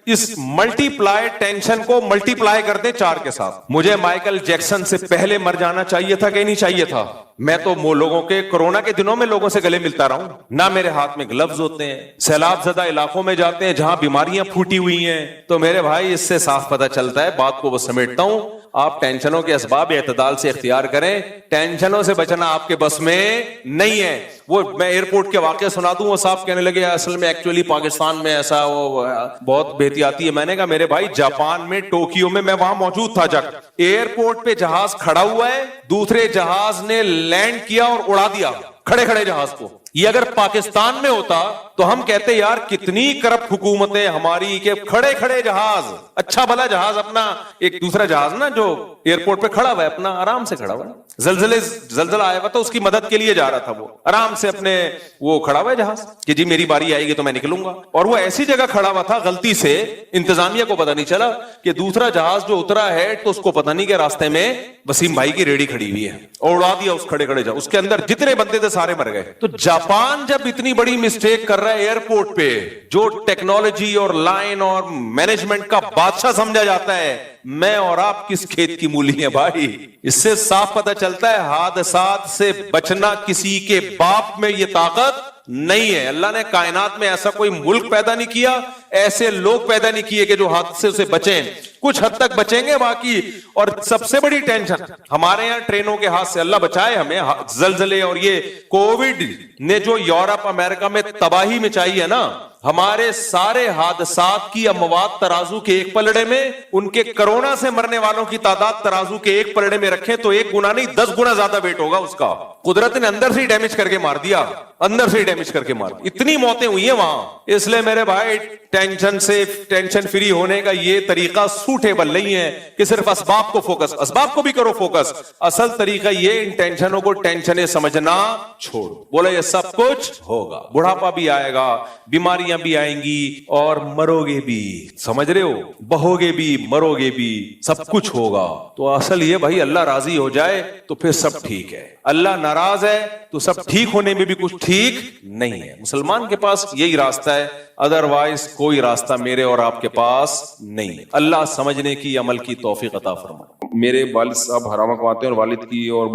اس ملٹی پلائی ٹینشن کو ملٹی پلائی کر دیں 4 کے ساتھ. مجھے مائیکل جیکسن سے پہلے مر جانا چاہیے تھا کہ نہیں چاہیے تھا؟ میں تو وہ لوگوں کے کورونا کے دنوں میں لوگوں سے گلے ملتا رہا ہوں, نہ میرے ہاتھ میں گلوز ہوتے ہیں. سیلاب زدہ علاقوں میں جاتے ہیں جہاں بیماریاں پھوٹی ہوئی ہیں. تو میرے بھائی, اس سے صاف پتہ چلتا ہے, بات کو وہ سمیٹتا ہوں, آپ ٹینشنوں کے اسباب اعتدال سے اختیار کریں. ٹینشنوں سے بچنا آپ کے بس میں نہیں ہے. وہ میں ایئرپورٹ کے واقعہ سنا دوں, وہ صاحب کہنے لگے اصل میں ایکچولی پاکستان میں ایسا وہ بہت بہتیاتی ہے. میں نے کہا میرے بھائی, جاپان میں ٹوکیو میں وہاں موجود تھا, جب ایئرپورٹ پہ جہاز کھڑا ہوا ہے, دوسرے جہاز نے لینڈ کیا اور اڑا دیا کھڑے کھڑے جہاز کو. یہ اگر پاکستان میں ہوتا تو ہم کہتے یار کتنی کرپٹ حکومتیں ہماری کہ کھڑے کھڑے جہاز, اچھا بھلا جہاز اپنا, ایک دوسرا جہاز نا جو ایئرپورٹ پہ کھڑا ہوا ہے اپنا آرام سے کھڑا ہوا ہے, زلزلہ آیا ہوا تو اس کی مدد کے لیے جا رہا تھا, وہ آرام سے اپنے وہ کھڑا ہوا ہے جہاز کہ جی میری باری آئے گی تو میں نکلوں گا. اور وہ ایسی جگہ کھڑا ہوا تھا, غلطی سے انتظامیہ کو پتا نہیں چلا کہ دوسرا جہاز جو اترا ہے تو اس کو پتا نہیں کہ راستے میں وسیم بھائی کی ریڑھی کھڑی ہوئی ہے, اور اڑا دیا اس کھڑے کھڑے جہاز. اس کے اندر جتنے بندے تھے سارے مر گئے. تو جاپان جب اتنی بڑی مسٹیک کر رہا ہے ایئرپورٹ پہ, جو ٹیکنالوجی اور لائن اور مینجمنٹ کا بادشاہ سمجھا جاتا ہے, میں اور آپ کس کھیت کی مولی ہیں بھائی؟ اس سے صاف پتہ چلتا ہے حادثات سے بچنا کسی کے باپ میں یہ طاقت نہیں ہے. اللہ نے کائنات میں ایسا کوئی ملک پیدا نہیں کیا, ایسے لوگ پیدا نہیں کیے کہ جو حادثے سے بچیں. کچھ حد تک بچیں گے باقی. اور سب سے بڑی ٹینشن ہمارے یہاں ٹرینوں کے ہاتھ سے, اللہ بچائے ہمیں, زلزلے اور یہ کووڈ نے جو یورپ امریکہ میں تباہی مچائی ہے نا, ہمارے سارے حادثات کی اموات ترازو کے ایک پلڑے میں, ان کے کرونا سے مرنے والوں کی تعداد ترازو کے ایک پلڑے میں رکھیں تو 1 گنا نہیں 10 گنا زیادہ ویٹ ہوگا اس کا. قدرت نے اندر سے ہی ڈیمیج کر کے مار دیا, اندر سے ہی ڈیمیج کر کے مار دیا. اتنی موتیں ہوئی ہیں وہاں. اس لیے میرے بھائی, ٹینشن سے ٹینشن فری ہونے کا یہ طریقہ سوٹیبل نہیں ہے کہ صرف اسباب کو فوکس, اسباب کو بھی کرو فوکس. اصل طریقہ یہ ان ٹینشنوں کو ٹینشنیں سمجھنا چھوڑ. بولے یہ سب کچھ ہوگا, بڑھاپا بھی آئے گا, بیماریاں بھی آئیں گی, اور مرو گے بھی. سمجھ رہے ہو, بہو گے بھی, مرو گے بھی, سب کچھ ہوگا. تو اصل یہ بھائی, اللہ راضی ہو جائے تو پھر سب ٹھیک ہے. اللہ ناراض ہے تو سب ٹھیک ہونے میں بھی کچھ ٹھیک نہیں ہے. مسلمان کے پاس یہی راستہ ہے, ادروائز کوئی راستہ میرے اور آپ کے پاس نہیں. اللہ سمجھنے کی, عمل کی توفیق عطا فرمائے. میرے والد صاحب حرام کماتے ہیں, اور والد کی اور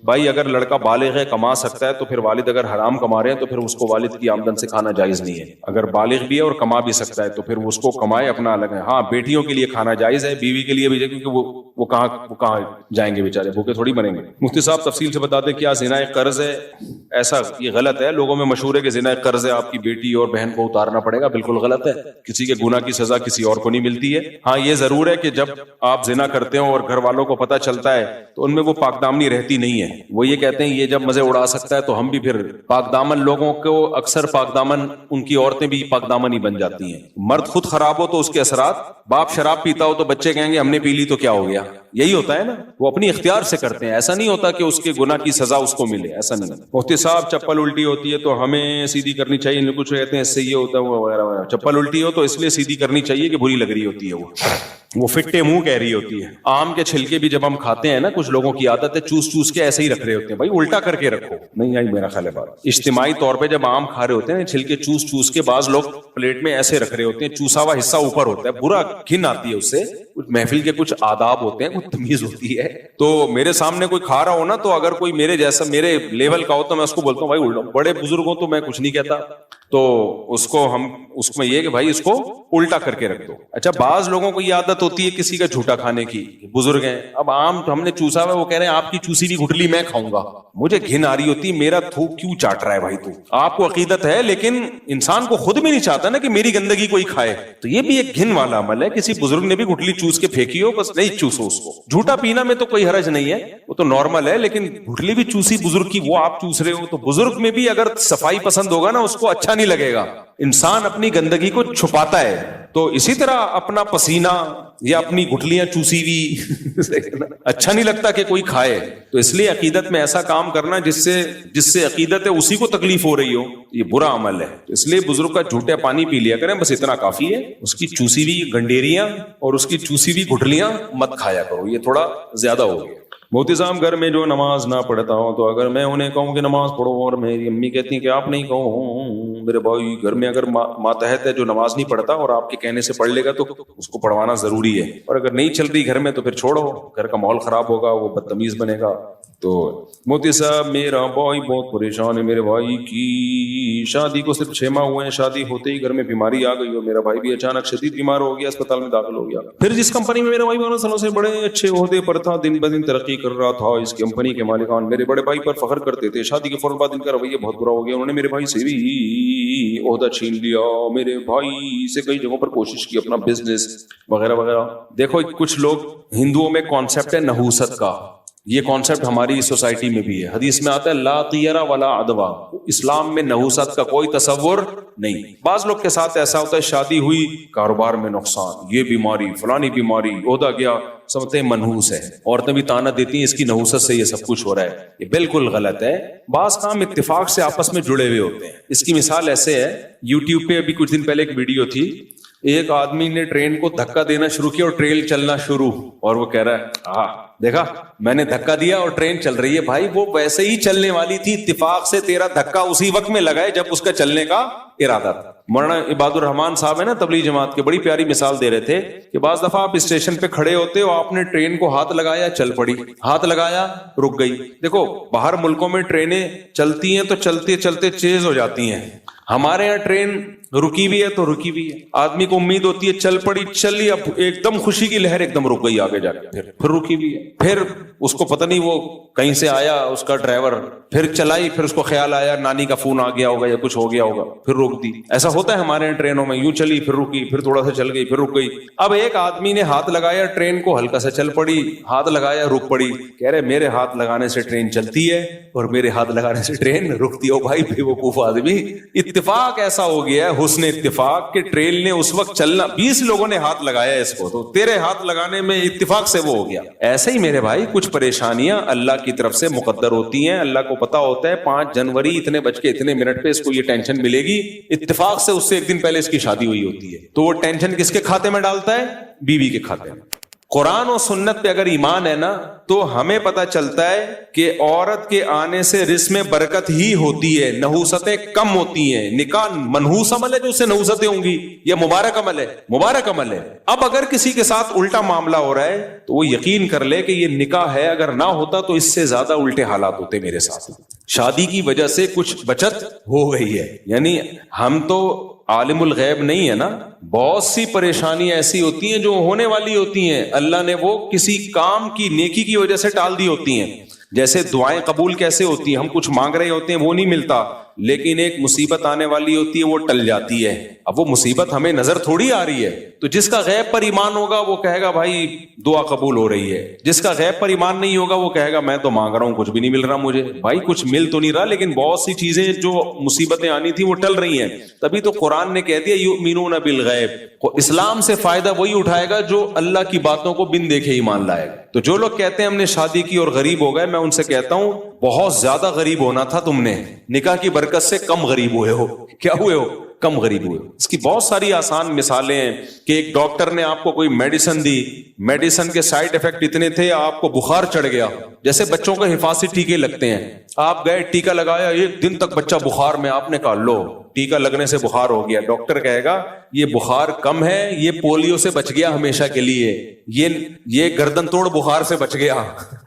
بھائی اگر لڑکا بالغ ہے, کما سکتا ہے, تو پھر والد اگر حرام کما رہے ہیں تو پھر اس کو والد کی آمدن سے کھانا جائز نہیں ہے. اگر بالغ بھی ہے اور کما بھی سکتا ہے تو پھر اس کو کمائے, اپنا الگ ہے. ہاں, بیٹیوں کے لیے کھانا جائز ہے, بیوی کے لیے بھی, کیونکہ وہ کہاں جائیں گے بیچارے, بھوکے تھوڑی بنیں گے. مفتی صاحب تفصیل سے بتا دیں کیا زنا قرض ہے؟ ایسا یہ غلط ہے, لوگوں میں مشہور ہے کہ زنا قرض ہے, آپ کی بیٹی اور بہن کو اتارنا پڑے گا. بالکل غلط ہے. کسی کے گناہ کی سزا کسی اور کو نہیں ملتی ہے. ہاں, یہ ضرور ہے کہ جب آپ زنا کرتے ہو اور گھر والوں کو پتا چلتا ہے تو ان میں وہ پاک دامنی رہتی نہیں ہے. وہ یہ کہتے ہیں یہ جب مزے اڑا سکتا ہے تو ہم بھی پھر پاک دامن لوگوں کو, اکثر پاک دامن ان کی عورتیں بھی پاک دامن ہی بن جاتی ہیں. مرد خود خراب ہو تو اس کے اثرات, باپ شراب پیتا ہو تو بچے کہیں گے ہم نے پی لی تو کیا ہو گیا. یہی ہوتا ہے نا, وہ اپنی اختیار سے کرتے ہیں. ایسا نہیں ہوتا کہ اس کے گناہ کی سزا اس کو ملے, ایسا نہیں. مفتی صاحب چپل الٹی ہوتی ہے تو ہمیں سیدھی کرنی چاہیے, کچھ کہتے ہیں اس سے یہ ہوتا ہے وغیرہ وغیرہ. چپل الٹی ہو تو اس لیے سیدھی کرنی چاہیے کہ بری لگ رہی ہوتی ہے, وہ فٹے منہ کہہ رہی ہوتی ہے. آم کے چھلکے بھی جب ہم کھاتے ہیں نا, کچھ لوگوں کی عادت ہے چوس چوس کے ایسے ہی رکھ رہے ہوتے ہیں. بھائی الٹا کر کے رکھو. نہیں آئی میرا خیال ہے بات. اجتماعی طور پہ جب آم کھا رہے ہوتے ہیں, چھلکے چوس چوس کے بعض لوگ پلیٹ میں ایسے رکھ رہے ہوتے ہیں, چوسا ہوا حصہ اوپر ہوتا ہے, برا گھن آتی ہے اس سے. کچھ محفل کے کچھ آداب ہوتے ہیں, کچھ تمیز ہوتی ہے. تو میرے سامنے کوئی کھا رہا ہو نا, تو اگر کوئی میرے جیسا میرے لیول کا ہو تو میں اس کو بولتا ہوں بھائی الٹا. بڑے بزرگوں تو میں کچھ نہیں کہتا, تو اس کو ہم اس میں یہ کہ بھائی اس کو الٹا کر کے رکھ دو. اچھا بعض لوگوں کو یہ عادت ہوتی ہے کسی کا جھوٹا کھانے کی, بزرگ ہیں, اب آم ہم نے چوسا ہوا, وہ کہہ رہے ہیں آپ کی چوسی بھی گٹلی میں کھاؤں گا. مجھے گھن آ رہی ہوتی ہے, میرا تھوک کیوں چاٹ رہا ہے بھائی تو. آپ کو عقیدت ہے لیکن انسان کو خود بھی نہیں چاہتا نا کہ میری گندگی کوئی کھائے, تو یہ بھی ایک گھن والا عمل ہے. کسی بزرگ نے بھی گٹلی چوس کے پھینکی ہو, بس نہیں چوسو اس کو. جھوٹا پینا میں تو کوئی حرج نہیں ہے, وہ تو نارمل ہے, لیکن گٹلی بھی چوسی بزرگ کی, وہ آپ چوس رہے ہو, تو بزرگ میں بھی اگر صفائی پسند ہوگا نا اس کو اچھا نہیں لگے گا. انسان اپنی گندگی کو چھپاتا ہے, تو اسی طرح اپنا پسینہ یا اپنی گٹلیاں چوسی ہوئی اچھا نہیں لگتا کہ کوئی کھائے. تو اس لیے عقیدت میں ایسا کام کرنا جس سے عقیدت ہے اسی کو تکلیف ہو رہی ہو, یہ برا عمل ہے. اس لیے بزرگ کا جھوٹے پانی پی لیا کریں, بس اتنا کافی ہے. اس کی چوسی ہوئی گنڈیریاں اور اس کی چوسی ہوئی گٹلیاں مت کھایا کرو, یہ تھوڑا زیادہ ہو گیا. مفتی صاحب گھر میں جو نماز نہ پڑھتا ہوں تو اگر میں انہیں کہوں کہ نماز پڑھو اور میری امی کہتی ہیں کہ آپ نہیں کہو, میرے بھائی گھر میں اگر ماتحت ہے جو نماز نہیں پڑھتا اور آپ کے کہنے سے پڑھ لے گا تو اس کو پڑھوانا ضروری ہے, اور اگر نہیں چل رہی گھر میں تو پھر چھوڑو, گھر کا ماحول خراب ہوگا, وہ بدتمیز بنے گا. تو مفتی صاحب میرا بھائی بہت پریشان ہے, میرے بھائی کی شادی کو صرف 6 ماہ ہوئے ہیں, شادی ہوتے ہی گھر میں بیماری آ گئی, اور میرا بھائی بھی اچانک شدید بیمار ہو گیا, اسپتال میں داخل ہو گیا. پھر جس کمپنی میں میرا بھائی 12 سالوں سے بڑے اچھے عہدے پر تھا, دن بدن ترقی کر رہا تھا, اس کمپنی کے مالکان میرے بڑے بھائی پر فخر کرتے تھے. شادی کے فوراً بعد ان کا رویہ بہت برا ہو گیا, انہوں نے میرے بھائی سے بھی عہدہ چھین لیا, میرے بھائی سے کئی جگہوں پر کوشش کی اپنا بزنس وغیرہ وغیرہ. دیکھو کچھ لوگ, ہندوؤں میں کانسیپٹ ہے نحوست کا, یہ کانسیپٹ ہماری سوسائٹی میں بھی ہے. حدیث میں آتا ہے لا طیرہ ولا عدوہ, اسلام میں نحوست کا کوئی تصور نہیں. بعض لوگ کے ساتھ ایسا ہوتا ہے شادی ہوئی, کاروبار میں نقصان, یہ بیماری, فلانی بیماری, عہدہ گیا, سمجھتے ہیں منحوس ہے. عورتیں بھی تانا دیتی ہیں اس کی نحوست سے یہ سب کچھ ہو رہا ہے, یہ بالکل غلط ہے. بعض کام اتفاق سے آپس میں جڑے ہوئے ہوتے ہیں. اس کی مثال ایسے ہے, یوٹیوب پہ ابھی کچھ دن پہلے ایک ویڈیو تھی, ایک آدمی نے ٹرین کو دھکا دینا شروع کیا اور ٹرین چلنا شروع, اور وہ کہہ رہا ہے دیکھا میں نے دھکا دیا اور ٹرین چل رہی ہے. بھائی وہ ویسے ہی چلنے والی تھی, اتفاق سے تیرا دھکا اسی وقت میں لگا ہے جب اس کا چلنے کا ارادہ تھا. مولانا عباد الرحمان صاحب ہے نا تبلیغ جماعت کے, بڑی پیاری مثال دے رہے تھے کہ بعض دفعہ آپ اسٹیشن پہ کھڑے ہوتے ہو, آپ نے ٹرین کو ہاتھ لگایا چل پڑی, ہاتھ لگایا رک گئی. دیکھو باہر ملکوں میں ٹرینیں چلتی ہیں تو چلتے چلتے تیز ہو جاتی ہیں, ہمارے یہاں ٹرین رکی بھی ہے تو رکی بھی ہے. آدمی کو امید ہوتی ہے چل پڑی, چلی, اب ایک دم خوشی کی لہر ایک دم رک گئی آگے جا کے, پھر رکی بھی ہے. پھر اس کو پتہ نہیں وہ کہیں سے آیا اس کا ڈرائیور, پھر چلائی, پھر اس کو خیال آیا نانی کا فون آ گیا ہوگا یا کچھ ہو گیا ہوگا, پھر روک دی. ایسا ہوتا ہے ہمارے یہاں ٹرینوں میں, یوں چلی پھر رکی, پھر تھوڑا سا چل گئی پھر رک گئی. اب ایک آدمی نے ہاتھ لگایا ٹرین کو, ہلکا سا چل پڑی, ہاتھ لگایا رک پڑی. کہہ رہے میرے ہاتھ لگانے سے ٹرین چلتی ہے اور میرے ہاتھ لگانے سے ٹرین رکتی ہے. بھائی بے وقوف آدمی, اتفاق ایسا ہو گیا ہے, حسن اتفاق کہ ٹرین نے اس وقت چلنا, 20 لوگوں نے ہاتھ لگایا اس کو, تو تیرے ہاتھ لگانے میں اتفاق سے وہ ہو گیا. ایسے ہی میرے بھائی کچھ پریشانیاں اللہ کی طرف سے مقدر ہوتی ہیں. اللہ کو پتا ہوتا ہے 5 جنوری اتنے بج کے اتنے منٹ پہ اس کو یہ ٹینشن ملے گی, اتفاق سے اس سے ایک دن پہلے اس کی شادی ہوئی ہوتی ہے, تو وہ ٹینشن کس کے کھاتے میں ڈالتا ہے؟ بیوی کے کھاتے میں. قرآن و سنت پہ اگر ایمان ہے نا تو ہمیں پتا چلتا ہے کہ عورت کے آنے سے رزق میں برکت ہی ہوتی ہے, نحوستیں کم ہوتی ہیں. نکاح منحوس عمل ہے جو اس سے نحوستیں ہوں گی, یہ مبارک عمل ہے, مبارک عمل ہے. اب اگر کسی کے ساتھ الٹا معاملہ ہو رہا ہے تو وہ یقین کر لے کہ یہ نکاح ہے, اگر نہ ہوتا تو اس سے زیادہ الٹے حالات ہوتے میرے ساتھ. شادی کی وجہ سے کچھ بچت ہو گئی ہے, یعنی ہم تو عالم الغیب نہیں ہے نا, بہت سی پریشانی ایسی ہوتی ہیں جو ہونے والی ہوتی ہیں, اللہ نے وہ کسی کام کی نیکی کی وجہ سے ٹال دی ہوتی ہیں. جیسے دعائیں قبول کیسے ہوتی ہیں, ہم کچھ مانگ رہے ہوتے ہیں وہ نہیں ملتا, لیکن ایک مصیبت آنے والی ہوتی ہے وہ ٹل جاتی ہے. اب وہ مصیبت ہمیں نظر تھوڑی آ رہی ہے, تو جس کا غیب پر ایمان ہوگا وہ کہے گا بھائی دعا قبول ہو رہی ہے, جس کا غیب پر ایمان نہیں ہوگا وہ کہے گا میں تو مانگ رہا ہوں کچھ بھی نہیں مل رہا مجھے. بھائی کچھ مل تو نہیں رہا, لیکن بہت سی چیزیں جو مصیبتیں آنی تھی وہ ٹل رہی ہیں. تبھی تو قرآن نے کہہ دیا یؤمنون بالغیب, اسلام سے فائدہ وہی اٹھائے گا جو اللہ کی باتوں کو بن دیکھے ایمان لائے گا. تو جو لوگ کہتے ہیں ہم نے شادی کی اور غریب ہو گئے, میں ان سے کہتا ہوں بہت زیادہ غریب ہونا تھا تم نے, نکاح کی برکت سے کم غریب ہوئے ہو. کیا ہوئے ہو؟ کم غریب ہوئے. اس کی بہت ساری آسان مثالیں ہیں کہ ایک ڈاکٹر نے آپ کو کوئی میڈیسن دی, میڈیسن کے سائیڈ افیکٹ اتنے تھے آپ کو بخار چڑھ گیا, جیسے بچوں کو حفاظتی ٹیکے لگتے ہیں, آپ گئے ٹیکا لگایا, 1 دن تک بچہ بخار میں, آپ نے کہا لو ٹیکا لگنے سے بخار ہو گیا, ڈاکٹر کہے گا یہ بخار کم ہے, یہ پولیو سے بچ گیا ہمیشہ کے لیے, یہ گردن توڑ بخار سے بچ گیا.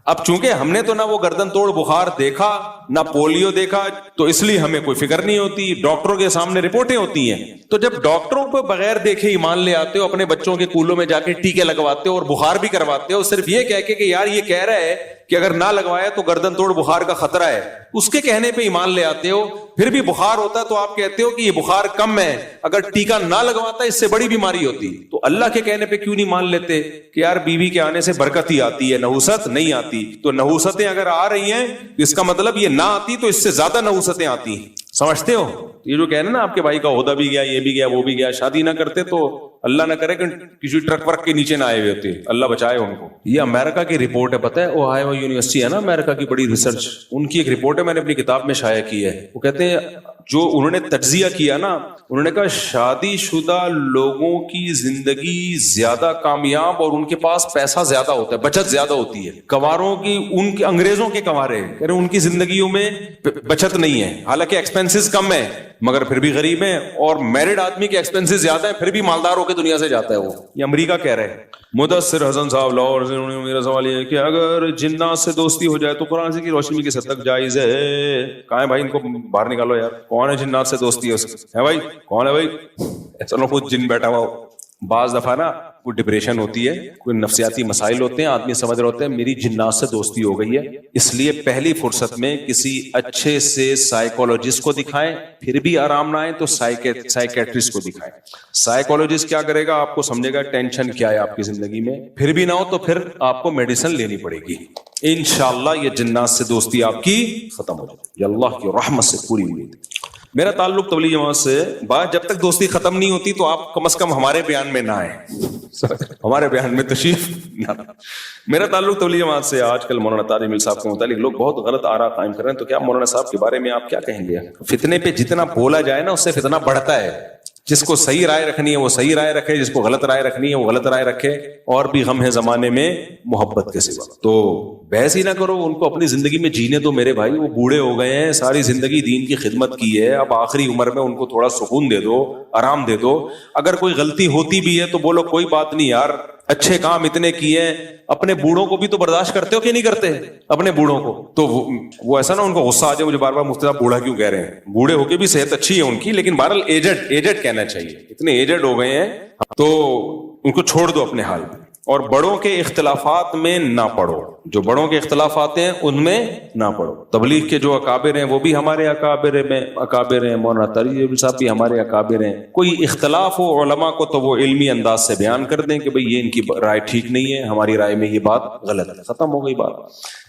اب چونکہ ہم نے تو نہ وہ گردن توڑ بخار دیکھا نہ پولیو دیکھا, تو اس لیے ہمیں کوئی فکر نہیں ہوتی. ڈاکٹروں کے سامنے رپورٹیں ہوتی ہیں, تو جب ڈاکٹروں کو بغیر دیکھے ایمان لے آتے ہو, اپنے بچوں کے کولوں میں جا کے ٹیکے لگواتے ہو اور بخار بھی کرواتے ہو, صرف یہ کہہ کے کہ یار یہ کہہ رہا ہے کہ اگر نہ لگوایا تو گردن توڑ بخار کا خطرہ ہے, اس کے کہنے پہ ایمان لے آتے ہو. پھر بھی بخار ہوتا ہے تو آپ کہتے ہو کہ یہ بخار کم ہے, اگر ٹیکا نہ لگواتا اس سے بڑی بیماری ہوتی. تو اللہ کے کہنے پہ کیوں نہیں مان لیتے کہ یار بیوی کے آنے سے برکت ہی آتی ہے, نحوست نہیں آتی. تو نحوستیں اگر آ رہی ہیں اس کا مطلب یہ نہ آتی تو اس سے زیادہ نحوستیں آتی ہیں. سمجھتے ہو؟ یہ جو کہنا نا آپ کے بھائی کا عہدہ بھی گیا, یہ بھی گیا, وہ بھی گیا, شادی نہ کرتے تو اللہ نہ کرے کہ کسی ٹرک ورک کے نیچے نہ آئے ہوئے ہوتے, اللہ بچائے ان کو. یہ امریکہ کی رپورٹ ہے, پتہ ہے اوہایو یونیورسٹی ہے نا امریکہ کی بڑی ریسرچ, ان کی ایک رپورٹ ہے, میں نے اپنی کتاب میں شائع کی ہے. وہ کہتے ہیں جو انہوں نے تجزیہ کیا نا, انہوں نے کہا شادی شدہ لوگوں کی زندگی زیادہ کامیاب اور ان کے پاس پیسہ زیادہ ہوتا ہے, بچت زیادہ ہوتی ہے. کنواروں کی, ان کے انگریزوں کے کنوارے ان کی زندگیوں میں بچت نہیں ہے, حالانکہ ایکسپینسز کم ہے مگر پھر بھی غریب ہیں, اور میرڈ آدمی کے ایکسپینسز زیادہ ہیں پھر بھی مالدار ہو کے دنیا سے جاتا ہے وہ. یہ امریکہ کہہ رہے ہیں. مدثر حسن صاحب لاہور سے, میرا سوال یہ ہے کہ اگر جنات سے دوستی ہو جائے تو قرآن سے کی روشنی کے حد تک جائز ہے؟ کہاں ہے بھائی, ان کو باہر نکالو یار. کون ہے جنات سے دوستی ہے بھائی, کون ہے بھائی؟ چلو خود جن بیٹھا ہوا. بعض دفعہ نا کوئی ڈپریشن ہوتی ہے, کوئی نفسیاتی مسائل ہوتے ہیں, آدمی سمجھ رہے ہوتے ہیں میری جنات سے دوستی ہو گئی ہے, اس لیے پہلی فرصت میں کسی اچھے سے سائیکولوجسٹ کو دکھائیں, پھر بھی آرام نہ آئے تو سائیکیٹرسٹ کو دکھائیں. سائیکولوجسٹ کیا کرے گا, آپ کو سمجھے گا ٹینشن کیا ہے آپ کی زندگی میں, پھر بھی نہ ہو تو پھر آپ کو میڈیسن لینی پڑے گی. انشاءاللہ یہ جنات سے دوستی آپ کی ختم ہو جائے, یہ اللہ کی رحمت سے پوری امید. میرا تعلق تبلیغ جماعت سے, بات جب تک دوستی ختم نہیں ہوتی تو آپ کم از کم ہمارے بیان میں نہ آئیں, ہمارے بیان میں تشریف نہ. میرا تعلق تبلیغ جماعت سے. آج کل مولانا طارق مل صاحب کے متعلق لوگ بہت غلط آراء قائم کر رہے ہیں, تو کیا مولانا صاحب کے بارے میں آپ کیا کہیں گے؟ فتنے پہ جتنا بولا جائے نا اس سے فتنہ بڑھتا ہے. جس کو صحیح رائے رکھنی ہے وہ صحیح رائے رکھے, جس کو غلط رائے رکھنی ہے وہ غلط رائے رکھے, اور بھی غم ہے زمانے میں محبت کے سوا. تو بحث ہی نہ کرو, ان کو اپنی زندگی میں جینے دو میرے بھائی. وہ بوڑھے ہو گئے ہیں, ساری زندگی دین کی خدمت کی ہے, اب آخری عمر میں ان کو تھوڑا سکون دے دو, آرام دے دو. اگر کوئی غلطی ہوتی بھی ہے تو بولو کوئی بات نہیں یار, اچھے کام اتنے کیے ہیں. اپنے بوڑھوں کو بھی تو برداشت کرتے ہو کہ نہیں کرتے اپنے بوڑھوں کو؟ تو وہ ایسا نا ان کو غصہ آ جائے مجھے بار بار مفتی صاحب بوڑھا کیوں کہہ رہے ہیں, بوڑھے ہو کے بھی صحت اچھی ہے ان کی, لیکن بہرحال ایجڈ کہنا چاہیے. اتنے ایجڈ ہو گئے ہیں تو ان کو چھوڑ دو اپنے حال پہ. اور بڑوں کے اختلافات میں نہ پڑو, جو بڑوں کے اختلافات ہیں ان میں نہ پڑو. تبلیغ کے جو اکابر ہیں وہ بھی ہمارے اکابر ہیں, مولانا طارق صاحب بھی ہمارے اکابر ہیں. کوئی اختلاف ہو علماء کو تو وہ علمی انداز سے بیان کر دیں کہ بھئی یہ ان کی رائے ٹھیک نہیں ہے, ہماری رائے میں یہ بات غلط ہے, ختم ہو گئی بات.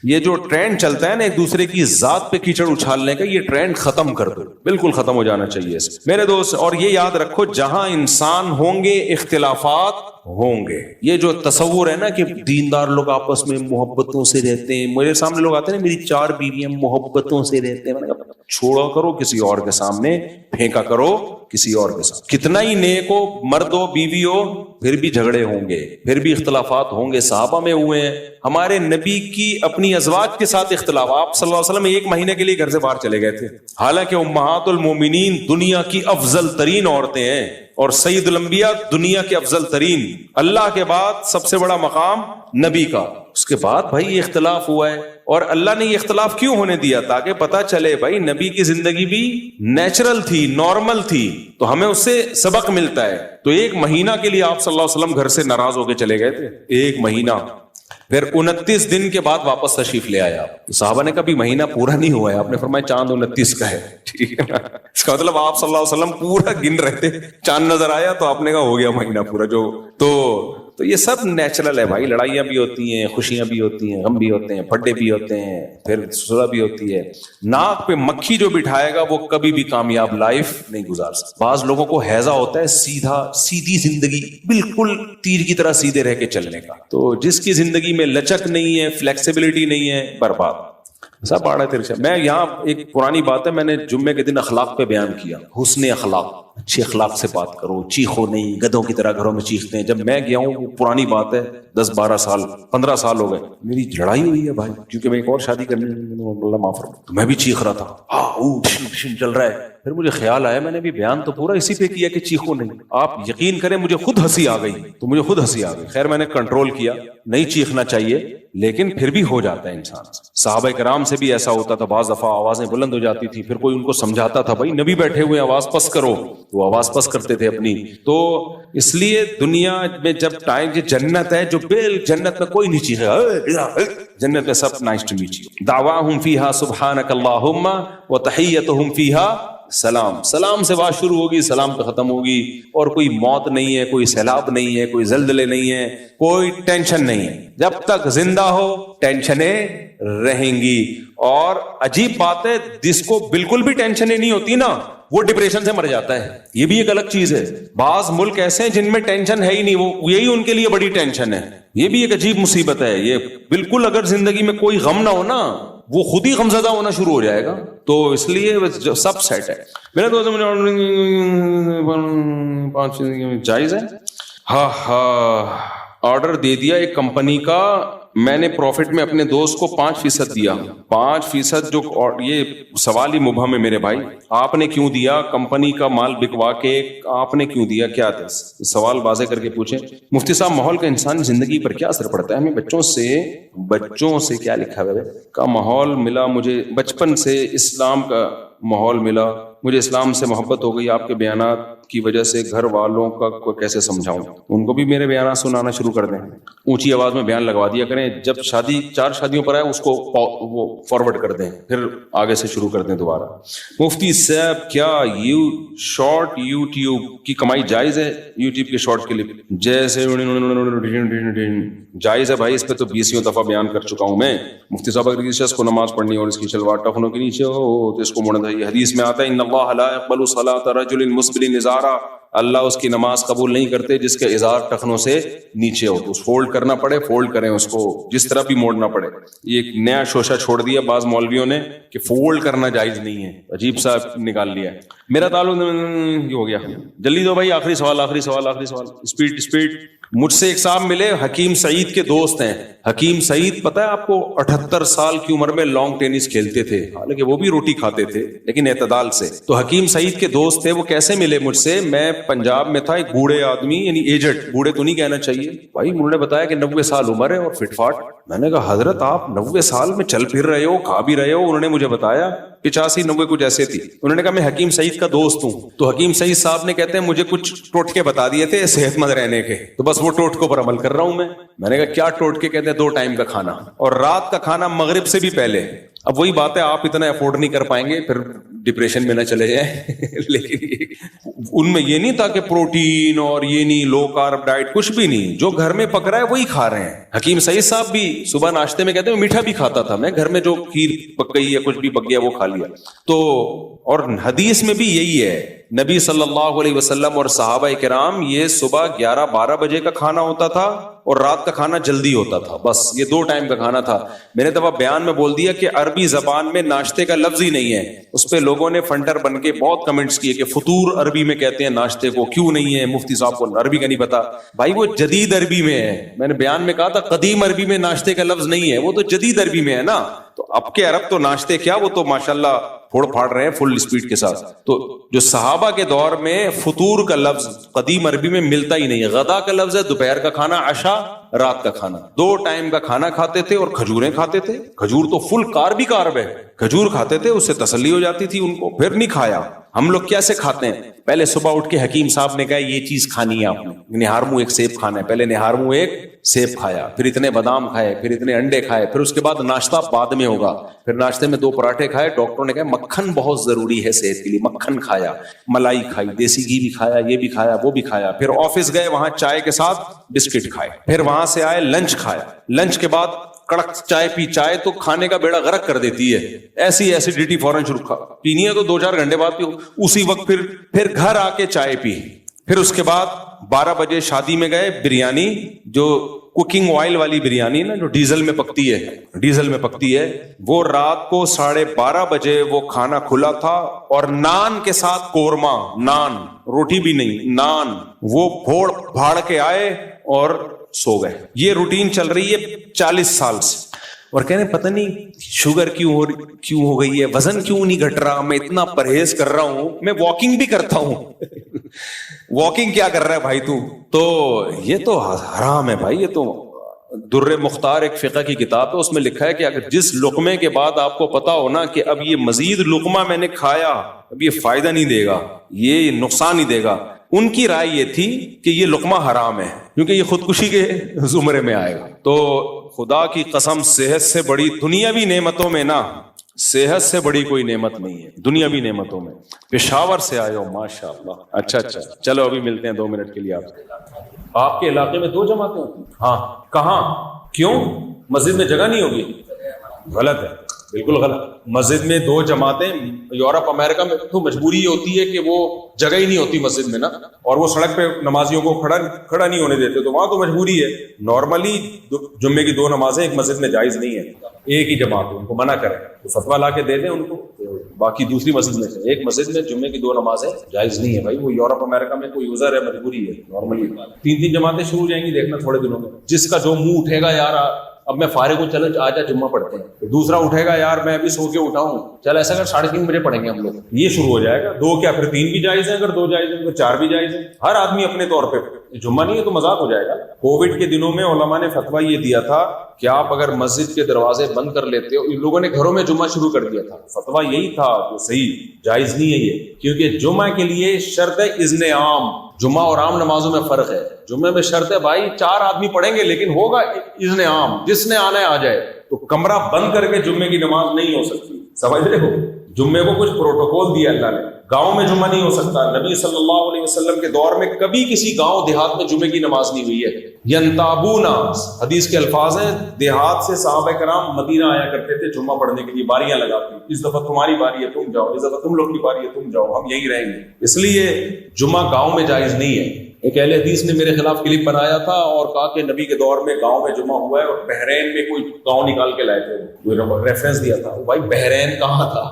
یہ جو ٹرینڈ چلتا ہے نا ایک دوسرے کی ذات پہ کیچڑ اچھالنے کا, یہ ٹرینڈ ختم کر دو, بالکل ختم ہو جانا چاہیے میرے دوست. اور یہ یاد رکھو, جہاں انسان ہوں گے اختلافات ہوں گے. یہ جو تصور ہے نا کہ دیندار لوگ آپس میں محبتوں سے رہتے ہیں, میرے سامنے لوگ آتے ہیں میری 4 بیویاں محبتوں سے رہتے ہیں, چھوڑا کرو کسی اور کے سامنے, پھینکا کرو کسی اور کے ساتھ. کتنا ہی نیک ہو, مرد ہو بیوی ہو, پھر بھی جھگڑے ہوں گے, پھر بھی اختلافات ہوں گے. صحابہ میں ہوئے ہیں, ہمارے نبی کی اپنی ازواج کے ساتھ اختلاف. آپ صلی اللہ علیہ وسلم 1 مہینے کے لیے گھر سے باہر چلے گئے تھے, حالانکہ امہات المومنین دنیا کی افضل ترین عورتیں ہیں, اور سید الانبیاء دنیا کے افضل ترین, اللہ کے بعد سب سے بڑا مقام نبی کا. اس کے بعد بھائی یہ اختلاف ہوا ہے, اور اللہ نے یہ اختلاف کیوں ہونے دیا؟ تاکہ پتا چلے بھائی نبی کی زندگی بھی نیچرل تھی, نارمل تھی, تو ہمیں اس سے سبق ملتا ہے. تو 1 مہینہ کے لیے آپ صلی اللہ علیہ وسلم گھر سے ناراض ہو کے چلے گئے تھے, 1 مہینہ. پھر 29 دن کے بعد واپس تشریف لے آیا. صحابہ نے کہا بھی مہینہ پورا نہیں ہوا ہے, آپ نے فرمایا چاند 29 کا ہے. ٹھیک ہے, اس کا مطلب آپ صلی اللہ علیہ وسلم پورا گن رہے تھے, چاند نظر آیا تو آپ نے کہا ہو گیا مہینہ پورا. جو تو یہ سب نیچرل ہے بھائی. لڑائیاں بھی ہوتی ہیں, خوشیاں بھی ہوتی ہیں, غم بھی ہوتے ہیں, پھڈے بھی ہوتے ہیں, پھر صلح بھی ہوتی ہے. ناک پہ مکھی جو بٹھائے گا وہ کبھی بھی کامیاب لائف نہیں گزار سکتا. بعض لوگوں کو ہیضہ ہوتا ہے سیدھی زندگی, بالکل تیر کی طرح سیدھے رہ کے چلنے کا. تو جس کی زندگی میں لچک نہیں ہے, فلیکسیبلٹی نہیں ہے, برباد. سب آڑا ترچا. میں یہاں ایک پرانی بات ہے, میں نے جمعے کے دن اخلاق پہ بیان کیا, حسن اخلاق, اچھے اخلاق سے بات کرو, چیخو نہیں, گدھوں کی طرح گھروں میں چیختے ہیں. جب میں گیا ہوں, وہ پرانی بات ہے, 10-12 سال 15 سال ہو گئے, میری لڑائی ہوئی ہے بھائی, کیونکہ میں ایک اور شادی کرنی, اللہ معاف کرے, تو میں بھی چیخ رہا تھا, چل رہا ہے. پھر مجھے خیال آیا میں نے بھی بیان تو پورا اسی پہ کیا کہ چیخو نہیں. آپ یقین کریں مجھے خود ہنسی آ گئی, تو مجھے خود ہنسی آ گئی. خیر میں نے کنٹرول کیا, نہیں چیخنا چاہیے لیکن پھر بھی ہو جاتا ہے انسان. صحابہ کرام سے بھی ایسا ہوتا تھا, بعض دفعہ آوازیں بلند ہو جاتی تھی, پھر کوئی ان کو سمجھاتا تھا بھائی نبی بیٹھے ہوئے آواز پس کرو, تو آواز پس کرتے تھے اپنی. تو اس لیے دنیا میں جب ٹائم کی جنت ہے, جو جنت میں کوئی نہیں چیخے, جنت میں سب نائس ٹو میٹ یو, دعواہم فیہا سبحانک اللہم وتحیتہم فیہا سلام. سلام سے بات شروع ہوگی, سلام پہ ختم ہوگی. اور کوئی موت نہیں ہے, کوئی سیلاب نہیں ہے, کوئی زلزلے نہیں ہے, کوئی ٹینشن نہیں ہے. جب تک زندہ ہو ٹینشنیں رہیں گی. اور عجیب بات ہے, جس کو بالکل بھی ٹینشنیں نہیں ہوتی نا, وہ ڈپریشن سے مر جاتا ہے. یہ بھی ایک الگ چیز ہے. بعض ملک ایسے ہیں جن میں ٹینشن ہے ہی نہیں, وہ یہی ان کے لیے بڑی ٹینشن ہے. یہ بھی ایک عجیب مصیبت ہے. یہ بالکل اگر زندگی میں کوئی غم نہ ہو نا, وہ خود ہی غمزدہ ہونا شروع ہو جائے گا. تو اس لیے سب سیٹ ہے. میرے دوست جائز ہے. ہاں آرڈر دے دیا ایک کمپنی کا, میں نے پروفٹ میں اپنے دوست کو 5% دیا. 5% جو, یہ سوال ہی مبہم ہے میرے بھائی. آپ نے کیوں دیا؟ کمپنی کا مال بکوا کے آپ نے کیوں دیا؟ کیا تھا سوال واضح کر کے پوچھیں. مفتی صاحب ماحول کا انسانی زندگی پر کیا اثر پڑتا ہے؟ ہمیں بچوں سے کیا لکھا ہے کا ماحول ملا, مجھے بچپن سے اسلام کا ماحول ملا, مجھے اسلام سے محبت ہو گئی. آپ کے بیانات کی وجہ سے گھر والوں کا کو کیسے سمجھاؤں؟ ان کو بھی میرے بیانات سنانا شروع کر دیں, اونچی آواز میں بیان لگوا دیا کریں. جب شادی 4 شادیوں پر آئے اس کو وہ فارورڈ کر دیں, پھر آگے سے شروع کر دیں دوبارہ. مفتی صاحب کیا شارٹ یوٹیوب کی کمائی جائز ہے؟ یوٹیوب کے شارٹ کلپ جیسے جائز ہے بھائی, اس پہ تو 20 دفعہ بیان کر چکا ہوں میں. مفتی صاحب اگر کسی شخص کو نماز پڑھنی اور اس کی شلوار ٹخنوں کے نیچے ہو تو اس کو موڑنا چاہیے. حدیث میں آتا ہے ان اللہ لا يقبل صلاۃ رجل مسبل ازارا, اللہ اس کی نماز قبول نہیں کرتے جس کے ازار ٹخنوں سے نیچے ہو. تو اس فولڈ کرنا پڑے, فولڈ کریں اس کو, جس طرح بھی موڑنا پڑے. یہ ایک نیا شوشہ چھوڑ دیا بعض مولویوں نے کہ فولڈ کرنا جائز نہیں ہے, عجیب سا نکال لیا ہے. میرا تعلق یہ ہو گیا. جلدی دو بھائی, آخری سوال. اسپیڈ. مجھ سے ایک صاحب ملے, حکیم سعید کے دوست ہیں. حکیم سعید پتہ ہے آپ کو 78 سال کی عمر میں لانگ ٹینس کھیلتے تھے, حالانکہ وہ بھی روٹی کھاتے تھے لیکن اعتدال سے. تو حکیم سعید کے دوست تھے. وہ کیسے ملے مجھ سے؟ میں پنجاب میں تھا, ایک بوڑھے آدمی, یعنی ایجڈ, بوڑھے تو نہیں کہنا چاہیے بھائی, انہوں نے بتایا کہ 90 سال عمر ہے اور فٹ فاٹ. میں نے کہا حضرت آپ 90 سال میں چل پھر رہے ہو, کھا بھی رہے ہو. انہوں نے مجھے بتایا 85-90 کچھ ایسے تھی. انہوں نے کہا میں حکیم سعید کا دوست ہوں. تو حکیم سعید صاحب نے کہتے ہیں مجھے کچھ ٹوٹکے بتا دیے تھے صحت مند رہنے کے, تو بس وہ ٹوٹکوں پر عمل کر رہا ہوں میں. میں نے کہا کیا ٹوٹکے؟ کہتے ہیں 2 ٹائم کا کھانا اور رات کا کھانا مغرب سے بھی پہلے. اب وہی بات ہے, آپ اتنا افورڈ نہیں کر پائیں گے, پھر ڈپریشن میں نہ چلے جائیں. لیکن ان میں یہ نہیں تھا کہ پروٹین اور یہ نہیں, لو کارب ڈائٹ, کچھ بھی نہیں. جو گھر میں پک رہا ہے وہی کھا رہے ہیں. حکیم سعید صاحب بھی صبح ناشتے میں کہتے ہیں میٹھا بھی کھاتا تھا میں, گھر میں جو کھیر پک گئی ہے کچھ بھی پک گیا وہ کھا لیا. تو اور حدیث میں بھی یہی ہے, نبی صلی اللہ علیہ وسلم اور صحابہ کرام یہ صبح 11-12 بجے کا کھانا ہوتا تھا اور رات کا کھانا جلدی ہوتا تھا. بس یہ 2 ٹائم کا کھانا تھا. میں نے دفعہ بیان میں بول دیا کہ عربی زبان میں ناشتے کا لفظ ہی نہیں ہے. اس پہ لوگوں نے فنڈر بن کے بہت کمنٹس کیے کہ فطور عربی میں کہتے ہیں ناشتے کو, کیوں نہیں ہے؟ مفتی صاحب کو عربی کا نہیں پتا. بھائی وہ جدید عربی میں ہے. میں نے بیان میں کہا تھا قدیم عربی میں ناشتے کا لفظ نہیں ہے, وہ تو جدید عربی میں ہے نا. تو اب کے عرب تو ناشتے کیا, وہ تو ماشاءاللہ پھوڑ پھاڑ رہے ہیں فل اسپیڈ کے ساتھ. تو جو صحابہ کے دور میں فطور کا لفظ قدیم عربی میں ملتا ہی نہیں ہے. غدا کا لفظ ہے دوپہر کا کھانا, عشاء رات کا کھانا. 2 ٹائم کا کھانا کھاتے تھے اور کھجوریں کھاتے تھے. کھجور تو فل کارب ہی کارب ہے. کھجور کھاتے تھے, اس سے تسلی ہو جاتی تھی ان کو. پھر نہیں کھایا. ہم لوگ کیسے کھاتے ہیں؟ پہلے صبح اٹھ کے حکیم صاحب نے کہا یہ چیز کھانی ہے آپ نے, نہار منہ ایک سیب کھانا ہے. پہلے نہار منہ ایک سیب کھایا, پھر اتنے بادام کھائے, پھر اتنے انڈے کھائے, پھر اس کے بعد ناشتہ بعد میں ہوگا. پھر ناشتے میں 2 پراٹھے کھائے. ڈاکٹر نے کہا مکھن بہت ضروری ہے صحت کے لیے, مکھن کھایا, ملائی کھائی, دیسی گھی بھی کھایا, یہ بھی کھایا, وہ بھی کھایا. پھر آفس گئے, وہاں چائے کے ساتھ بسکٹ کھائے. پھر وہاں سے آئے, لنچ کھایا. لنچ کے بعد کڑک چائے پی. چائے تو کھانے کا بیڑا غرق کر دیتی ہے, ایسی ایسیڈیٹی فوراً شروع پینی ہے تو 2-4 گھنٹے بعد پیو. اسی وقت پھر گھر آ کے چائے پی. پھر اس کے بعد 12 بجے شادی میں گئے. بریانی, جو کوکنگ آئل والی بریانی نا, جو ڈیزل میں پکتی ہے, وہ رات کو 12:30 بجے وہ کھانا کھلا تھا. اور نان کے ساتھ قورمہ, نان, روٹی بھی نہیں, نان, وہ پھوڑ پھاڑ کے آئے اور سو گئے. یہ روٹین چل رہی ہے 40 سال سے. اور کہہ رہے ہیں پتہ نہیں شوگر کیوں ہو گئی ہے, وزن کیوں نہیں گھٹ رہا, میں اتنا پرہیز کر رہا ہوں, میں واکنگ بھی کرتا ہوں. واکنگ کیا کر رہا ہے بھائی تو یہ تو حرام ہے بھائی. یہ تو در مختار ایک فقہ کی کتاب ہے, اس میں لکھا ہے کہ اگر جس لقمے کے بعد آپ کو پتا ہو نا کہ اب یہ مزید لقمہ میں نے کھایا, اب یہ فائدہ نہیں دے گا, یہ نقصان ہی دے گا, ان کی رائے یہ تھی کہ یہ لقمہ حرام ہے کیونکہ یہ خودکشی کے زمرے میں آئے گا. تو خدا کی قسم صحت سے بڑی دنیاوی نعمتوں میں نا, صحت سے بڑی کوئی نعمت نہیں ہے دنیاوی نعمتوں میں. پشاور سے آئے ہو ماشاء اللہ, اچھا چلو ابھی ملتے ہیں 2 منٹ کے لیے آپ سے. آپ کے علاقے میں 2 جماعتیں ہوتی ہیں؟ ہاں کہاں, کیوں؟ مسجد میں جگہ نہیں ہوگی؟ غلط ہے, بالکل غلط. مسجد میں 2 جماعتیں, یورپ امریکہ میں تو مجبوری ہوتی ہے کہ وہ جگہ ہی نہیں ہوتی مسجد میں نا, اور وہ سڑک پہ نمازیوں کو کھڑا نہیں ہونے دیتے, تو وہاں تو مجبوری ہے. نارملی جمعے کی 2 نمازیں ایک مسجد میں جائز نہیں ہے, ایک ہی جماعت ان کو منع کریں تو فتویٰ لا کے دے دیں ان کو, باقی دوسری مسجد میں سے. ایک مسجد میں جمعے کی 2 نمازیں جائز نہیں ہے بھائی. وہ یورپ امریکہ میں کوئی عذر ہے, مجبوری ہے. نارملی 3 جماعتیں شروع ہو جائیں گی دیکھنا تھوڑے دنوں میں. جس کا جو منہ اٹھے گا, یار اب میں فارغ ہوں, چلو آجا جمعہ پڑھتے ہیں. دوسرا اٹھے گا, یار میں ابھی سو کے اٹھاؤں, چل ایسا کر 3:30 بجے پڑھیں گے ہم لوگ. یہ شروع ہو جائے گا. 2 کیا پھر 3 بھی جائز ہیں, اگر 2 جائز ہیں تو 4 بھی جائز ہیں. ہر آدمی اپنے طور پہ. جمعہ نہیں ہے تو مذاق ہو جائے گا. کووڈ کے دنوں میں علماء نے فتویٰ یہ دیا تھا کہ آپ اگر مسجد کے دروازے بند کر لیتے ہو, ان لوگوں نے گھروں میں جمعہ شروع کر دیا تھا. فتویٰ یہی تھا کہ صحیح جائز نہیں ہے یہ, کیونکہ جمعہ کے لیے شرط ہے اذن عام. جمعہ اور عام نمازوں میں فرق ہے. جمعے میں شرط ہے بھائی 4 آدمی پڑھیں گے لیکن ہوگا اذن عام, جس نے آنا ہے آ جائے. تو کمرہ بند کر کے جمعے کی نماز نہیں ہو سکتی, سمجھ رہے ہو. جمعے کو کچھ پروٹوکول دیا اللہ نے. گاؤں میں جمعہ نہیں ہو سکتا. نبی صلی اللہ علیہ وسلم کے دور میں کبھی کسی گاؤں دیہات میں جمعے کی نماز نہیں ہوئی ہے. ینتابونا حدیث کے الفاظ ہیں, دیہات سے صحابہ کرام مدینہ آیا کرتے تھے جمعہ پڑھنے کے لیے, باریاں لگاتے, اس دفعہ تمہاری باری ہے تم جاؤ, اس دفعہ تم لوگ کی باری ہے تم جاؤ, ہم یہیں رہیں گے. اس لیے جمعہ گاؤں میں جائز نہیں ہے. ایک اہل حدیث نے میرے خلاف کلپ بنایا تھا اور کہا کہ نبی کے دور میں گاؤں میں جمعہ ہوا ہے, اور بحرین میں کوئی گاؤں نکال کے لائے تھے, ریفرنس دیا تھا. بھائی بحرین کہاں تھا,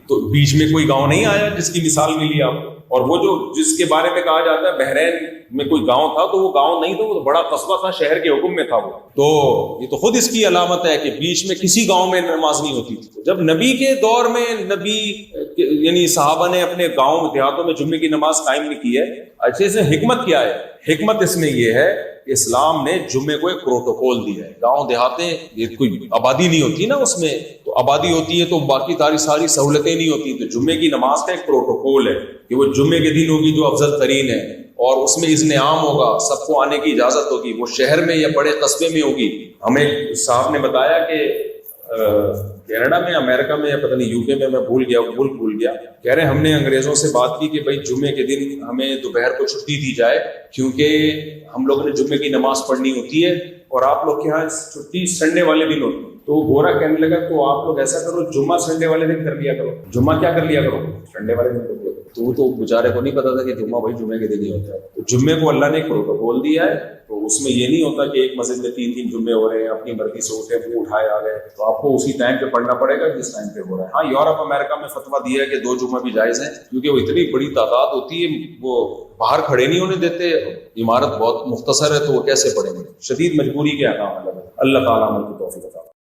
تو بیچ میں کوئی گاؤں نہیں آیا جس کی مثال ملی آپ کو. اور وہ جو جس کے بارے میں کہا جاتا ہے بحرین میں کوئی گاؤں تھا, تو وہ گاؤں نہیں تھا, وہ بڑا قصبہ تھا, شہر کے حکم میں تھا وہ. تو یہ تو خود اس کی علامت ہے کہ بیچ میں کسی گاؤں میں نماز نہیں ہوتی تھی. جب نبی کے دور میں نبی یعنی صحابہ نے اپنے گاؤں دیہاتوں میں جمعے کی نماز قائم نہیں کی ہے. اچھے سے حکمت کیا ہے؟ حکمت اس میں یہ ہے کہ اسلام نے جمعے کو ایک پروٹوکول دیا ہے. گاؤں دیہاتیں یہ کوئی آبادی نہیں ہوتی نا, اس میں تو آبادی ہوتی ہے تو باقی ساری سہولتیں نہیں ہوتی. تو جمعے کی نماز کا ایک پروٹوکول ہے کہ وہ جمعے کے دن ہوگی جو افضل ترین ہے, اور اس میں اذن عام ہوگا, سب کو آنے کی اجازت ہوگی. وہ شہر میں یا بڑے قصبے میں ہوگی. ہمیں صاحب نے بتایا کہ کینیڈا میں, امریکہ میں, یا پتہ نہیں یو کے میں بھول گیا, ملک بھول گیا. کہہ رہے ہم نے انگریزوں سے بات کی کہ بھائی جمعے کے دن ہمیں دوپہر کو چھٹی دی جائے, کیونکہ ہم لوگوں نے جمعے کی نماز پڑھنی ہوتی ہے, اور آپ لوگ کے یہاں چھٹی سنڈے والے دن ہوتی ہے. تو گورا کہنے لگا تو آپ لوگ ایسا کرو, جمعہ سنڈے والے دن کر لیا کرو. جمعہ کیا کر لیا کرو, سنڈے والے دن کر لیا کرو. تو بیچارے کو نہیں پتا تھا کہ جمعہ بھائی جمعے کے دن ہی ہوتا ہے. تو جمعے کو اللہ نے ایک پروٹوکول دیا ہے, تو اس میں یہ نہیں ہوتا کہ ایک مسجد میں 3 جمعے ہو رہے ہیں, اپنی مرضی سے اٹھے منہ اٹھائے آ گئے. تو آپ کو اسی ٹائم پہ پڑھنا پڑے گا جس ٹائم پہ ہو رہا ہے. ہاں یورپ امریکہ میں فتویٰ دیا ہے کہ 2 جمعہ بھی جائز ہیں, کیونکہ وہ اتنی بڑی تعداد ہوتی ہے, وہ باہر کھڑے نہیں ہونے دیتے, عمارت بہت مختصر ہے, تو وہ کیسے پڑھیں گے. شدید مجبوری کے احکام اللہ تعالیٰ عمل کی توفیق عطا فرمائے.